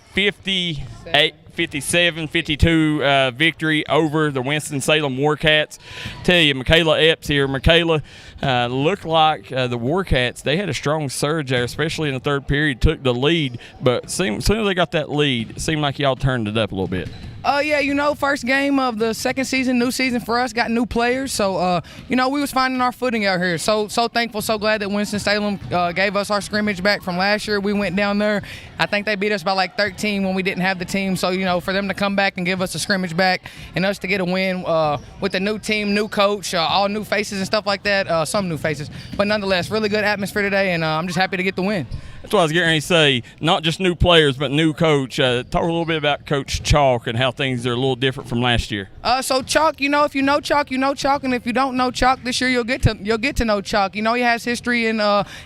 Speaker 1: 57-52 victory over the Winston-Salem Warcats. Tell you, Michaela Epps here. Michaela, looked like the Warcats, they had a strong surge there, especially in the third period, took the lead. But as soon as they got that lead, it seemed like y'all turned it up a little bit.
Speaker 15: Yeah, you know, first game of the second season, new season for us, got new players. So, you know, we was finding our footing out here. So thankful, so glad that Winston-Salem gave us our scrimmage back from last year. We went down there. I think they beat us by like 13 when we didn't have the team. So, you know, for them to come back and give us a scrimmage back and us to get a win with the new team, new coach, all new faces and stuff like that, some new faces. But nonetheless, really good atmosphere today, and I'm just happy to get the win.
Speaker 1: That's what I was getting ready to say. Not just new players, but new coach. Talk a little bit about Coach Chalk and how things are a little different from last year.
Speaker 15: So Chalk, you know, if you know Chalk, you know Chalk, and if you don't know Chalk, this year you'll get to know Chalk. You know, he has history in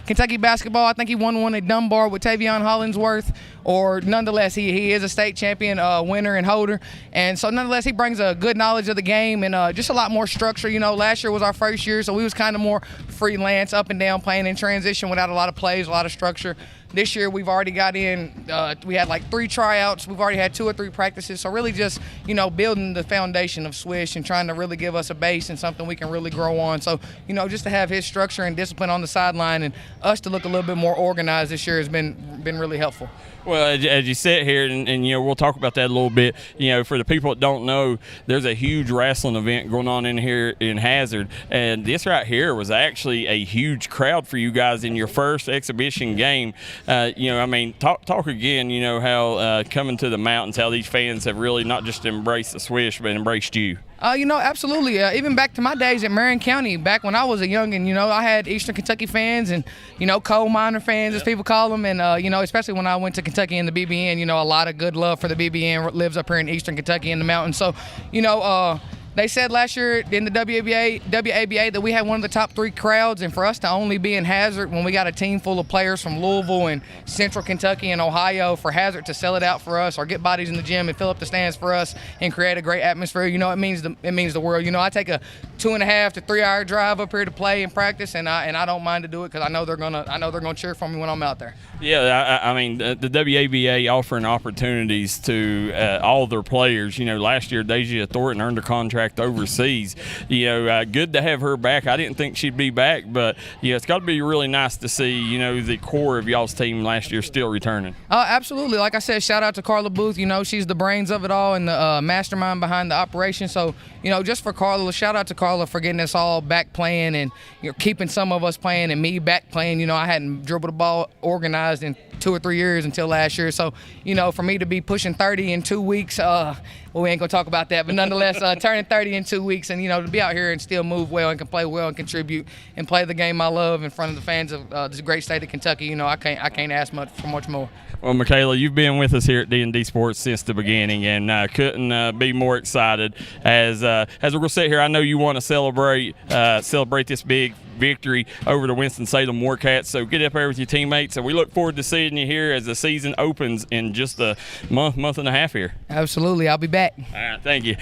Speaker 15: Kentucky basketball. I think he won one at Dunbar with Tavion Hollingsworth. Or nonetheless, he is a state champion winner and holder, and so nonetheless he brings a good knowledge of the game and just a lot more structure. You know, last year was our first year, so we was kind of more freelance, up and down, playing in transition without a lot of plays, a lot of structure. This year we've already got in, we had like 3 tryouts, we've already had 2 or 3 practices, so really just, you know, building the foundation of Swish and trying to really give us a base and something we can really grow on. So, you know, just to have his structure and discipline on the sideline and us to look a little bit more organized this year has been really helpful.
Speaker 1: Well, as you sit here, and you know, we'll talk about that a little bit. You know, for the people that don't know, there's a huge wrestling event going on in here in Hazard, and this right here was actually a huge crowd for you guys in your first exhibition game. You know, I mean, talk again. You know how coming to the mountains, how these fans have really not just embraced the Swish, but embraced you.
Speaker 15: You know, absolutely. Even back to my days at Marion County, back when I was a youngin', you know, I had Eastern Kentucky fans and, you know, coal miner fans, as people call them. And, you know, especially when I went to Kentucky in the BBN, you know, a lot of good love for the BBN lives up here in Eastern Kentucky in the mountains. So, you know, they said last year in the WABA that we had one of the top 3 crowds, and for us to only be in Hazard when we got a team full of players from Louisville and Central Kentucky and Ohio, for Hazard to sell it out for us or get bodies in the gym and fill up the stands for us and create a great atmosphere, you know, it means the world. You know, I take a 2.5 to 3 hour drive up here to play and practice, and I don't mind to do it because I know they're gonna cheer for me when I'm out there.
Speaker 1: Yeah, I mean the WABA offering opportunities to all their players. You know, last year Deja Thornton earned a contract overseas. You know, good to have her back. I didn't think she'd be back, but yeah, it's got to be really nice to see, you know, the core of y'all's team last year still returning.
Speaker 15: Absolutely. Like I said, shout out to Carla Booth. You know, she's the brains of it all and the mastermind behind the operation. So, you know, just for Carla, shout out to Carla for getting us all back playing and, you know, keeping some of us playing and me back playing. You know, I hadn't dribbled the ball organized in 2 or 3 years until last year. So, you know, for me to be pushing 30 in 2 weeks, well, we ain't gonna talk about that, but nonetheless, turning 30 in 2 weeks, and to be out here and still move well and can play well and contribute and play the game I love in front of the fans of this great state of Kentucky, I can't ask for much more.
Speaker 1: Well, Michaela, you've been with us here at D&D Sports since the beginning, and couldn't be more excited. As we're sit here, I know you want to celebrate this big victory over the Winston-Salem Warcats. So get up there with your teammates, and we look forward to seeing you here as the season opens in just a month and a half here.
Speaker 15: Absolutely, I'll be back.
Speaker 1: All right, thank you,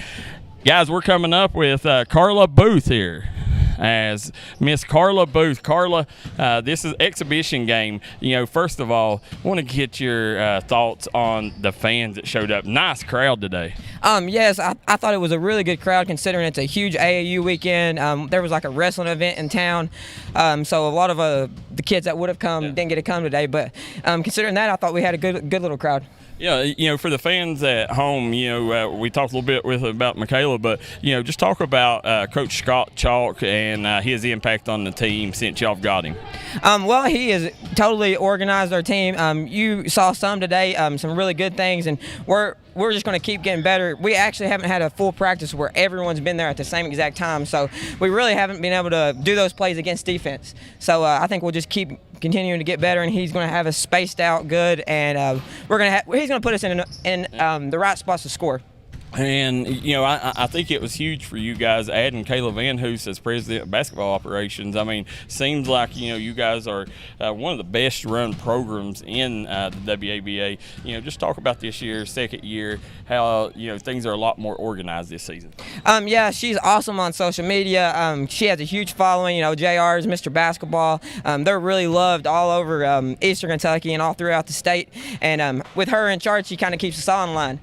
Speaker 1: guys. We're coming up with Carla Booth here. As Miss Carla Booth. Carla, this is exhibition game. First of all, I want to get your thoughts on the fans that showed up. Nice crowd today.
Speaker 16: Yes, I thought it was a really good crowd considering it's a huge AAU weekend. There was like a wrestling event in town, so a lot of the kids that would have come didn't get to come today. But considering that, I thought we had a good little crowd.
Speaker 1: Yeah, for the fans at home, we talked a little bit about Michaela, but, just talk about Coach Scott Chalk and his impact on the team since y'all got him.
Speaker 16: Well, he has totally organized our team. You saw some today, some really good things, and we're just going to keep getting better. We actually haven't had a full practice where everyone's been there at the same exact time, so we really haven't been able to do those plays against defense. So I think we'll just keep continuing to get better, and he's going to have us spaced out good, and he's going to put us in the right spots to score.
Speaker 1: And, I think it was huge for you guys adding Kayla Van Hoos as president of basketball operations. I mean, seems like, you guys are one of the best run programs in the WABA. Just talk about this year, second year, how, things are a lot more organized this season.
Speaker 16: Yeah, she's awesome on social media. She has a huge following. JR is Mr. Basketball. They're really loved all over Eastern Kentucky and all throughout the state. And with her in charge, she kind of keeps us all in line.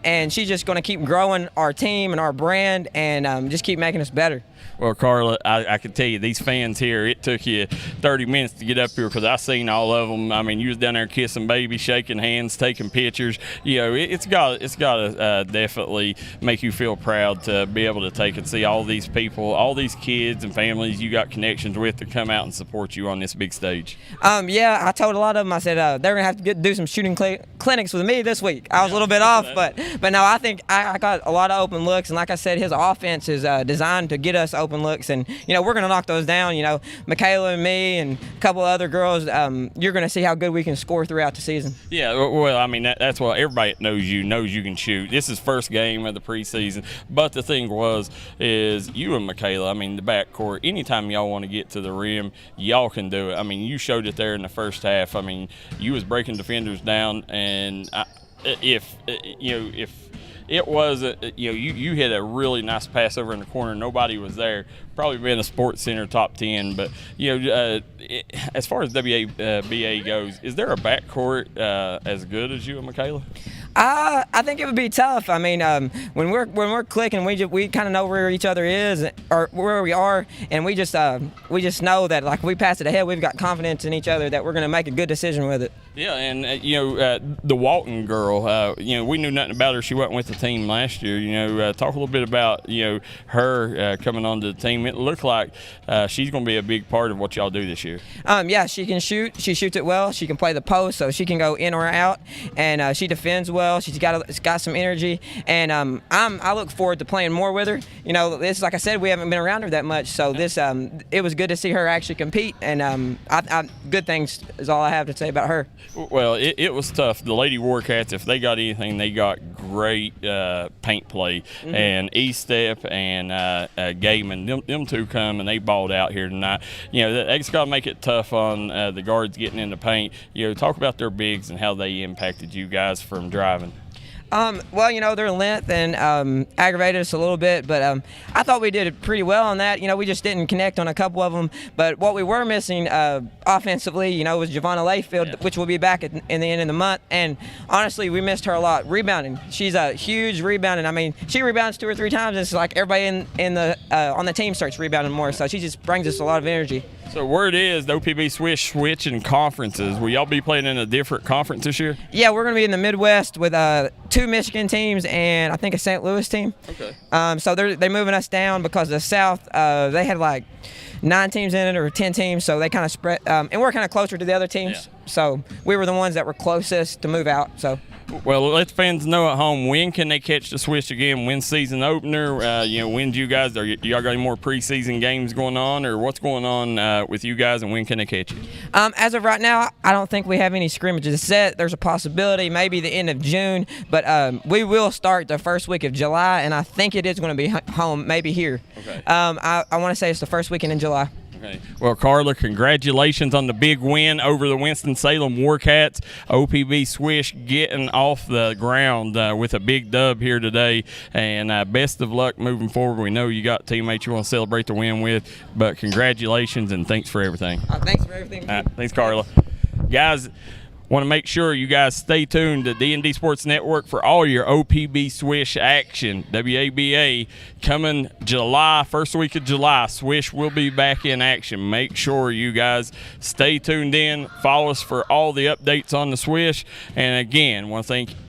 Speaker 16: And she's just going to keep growing our team and our brand and just keep making us better.
Speaker 1: Well, Carla, I can tell you, these fans here, it took you 30 minutes to get up here because I seen all of them. I mean, you was down there kissing babies, shaking hands, taking pictures. It's got to definitely make you feel proud to be able to take and see all these people, all these kids and families you got connections with to come out and support you on this big stage.
Speaker 16: Yeah, I told a lot of them, I said they're going to have to do some shooting clinics with me this week. I was a little bit off, but no, I think I got a lot of open looks, and like I said, his offense is designed to get us open looks, and we're going to knock those down. Michaela and me and a couple of other girls, you're going to see how good we can score throughout the season.
Speaker 1: Yeah, well, I mean, that's why everybody knows you can shoot. This is first game of the preseason, but the thing is you and Michaela, I mean, the backcourt, anytime y'all want to get to the rim, y'all can do it. I mean, you showed it there in the first half. I mean, you was breaking defenders down, and if it was, you hit a really nice pass over in the corner. Nobody was there. Probably been a Sports Center top 10. But, as far as WABA goes, is there a backcourt as good as you and Michaela?
Speaker 16: I think it would be tough. I mean, when we're clicking, we kind of know where each other is or where we are, and we just know that like we pass it ahead, we've got confidence in each other that we're going to make a good decision with it.
Speaker 1: Yeah, and the Walton girl, we knew nothing about her. She wasn't with the team last year. Talk a little bit about her coming onto the team. It looked like she's going to be a big part of what y'all do this year.
Speaker 16: Yeah, she can shoot. She shoots it well. She can play the post, so she can go in or out, and she defends well. She's got some energy, and I look forward to playing more with her. This, like I said, we haven't been around her that much, so this it was good to see her actually compete, and good things is all I have to say about her.
Speaker 1: Well, it was tough. The Lady Warcats, if they got anything, they got great paint play, and E-Step and Gaiman, them two come and they balled out here tonight. They just got to make it tough on the guards getting in the paint. Talk about their bigs and how they impacted you guys from driving.
Speaker 16: Well, their length and aggravated us a little bit, but I thought we did pretty well on that. We just didn't connect on a couple of them. But what we were missing offensively, was Giovanna Layfield, which will be back in the end of the month. And honestly, we missed her a lot. Rebounding, she's a huge rebounding. I mean, she rebounds 2 or 3 times. It's like everybody on the team starts rebounding more. So she just brings us a lot of energy.
Speaker 1: So word is the OPB Swish switching conferences. Will y'all be playing in a different conference this year?
Speaker 16: Yeah, we're going to be in the Midwest with 2 Michigan teams and I think a St. Louis team.
Speaker 1: Okay.
Speaker 16: So they're moving us down because the South, they had like 9 teams in it or 10 teams, so they kind of spread. And we're kind of closer to the other teams.
Speaker 1: Yeah.
Speaker 16: So we were the ones that were closest to move out. So.
Speaker 1: Well, let the fans know at home, when can they catch the Swish again? When season opener? When do you guys, y'all got any more preseason games going on, or what's going on with you guys, and when can they catch you?
Speaker 16: As of right now, I don't think we have any scrimmages set. There's a possibility maybe the end of June, but we will start the first week of July, and I think it is going to be home, maybe here.
Speaker 1: Okay.
Speaker 16: I want to say it's the first weekend in July.
Speaker 1: Okay. Well, Carla, congratulations on the big win over the Winston-Salem Warcats. OPB Swish getting off the ground with a big dub here today, and best of luck moving forward. We know you got teammates you want to celebrate the win with, but congratulations and thanks for everything.
Speaker 16: Thanks for everything.
Speaker 1: Thanks, Carla. Guys, want to make sure you guys stay tuned to D&D Sports Network for all your OPB Swish action. WABA coming July, first week of July. Swish will be back in action. Make sure you guys stay tuned in. Follow us for all the updates on the Swish. And again, want to thank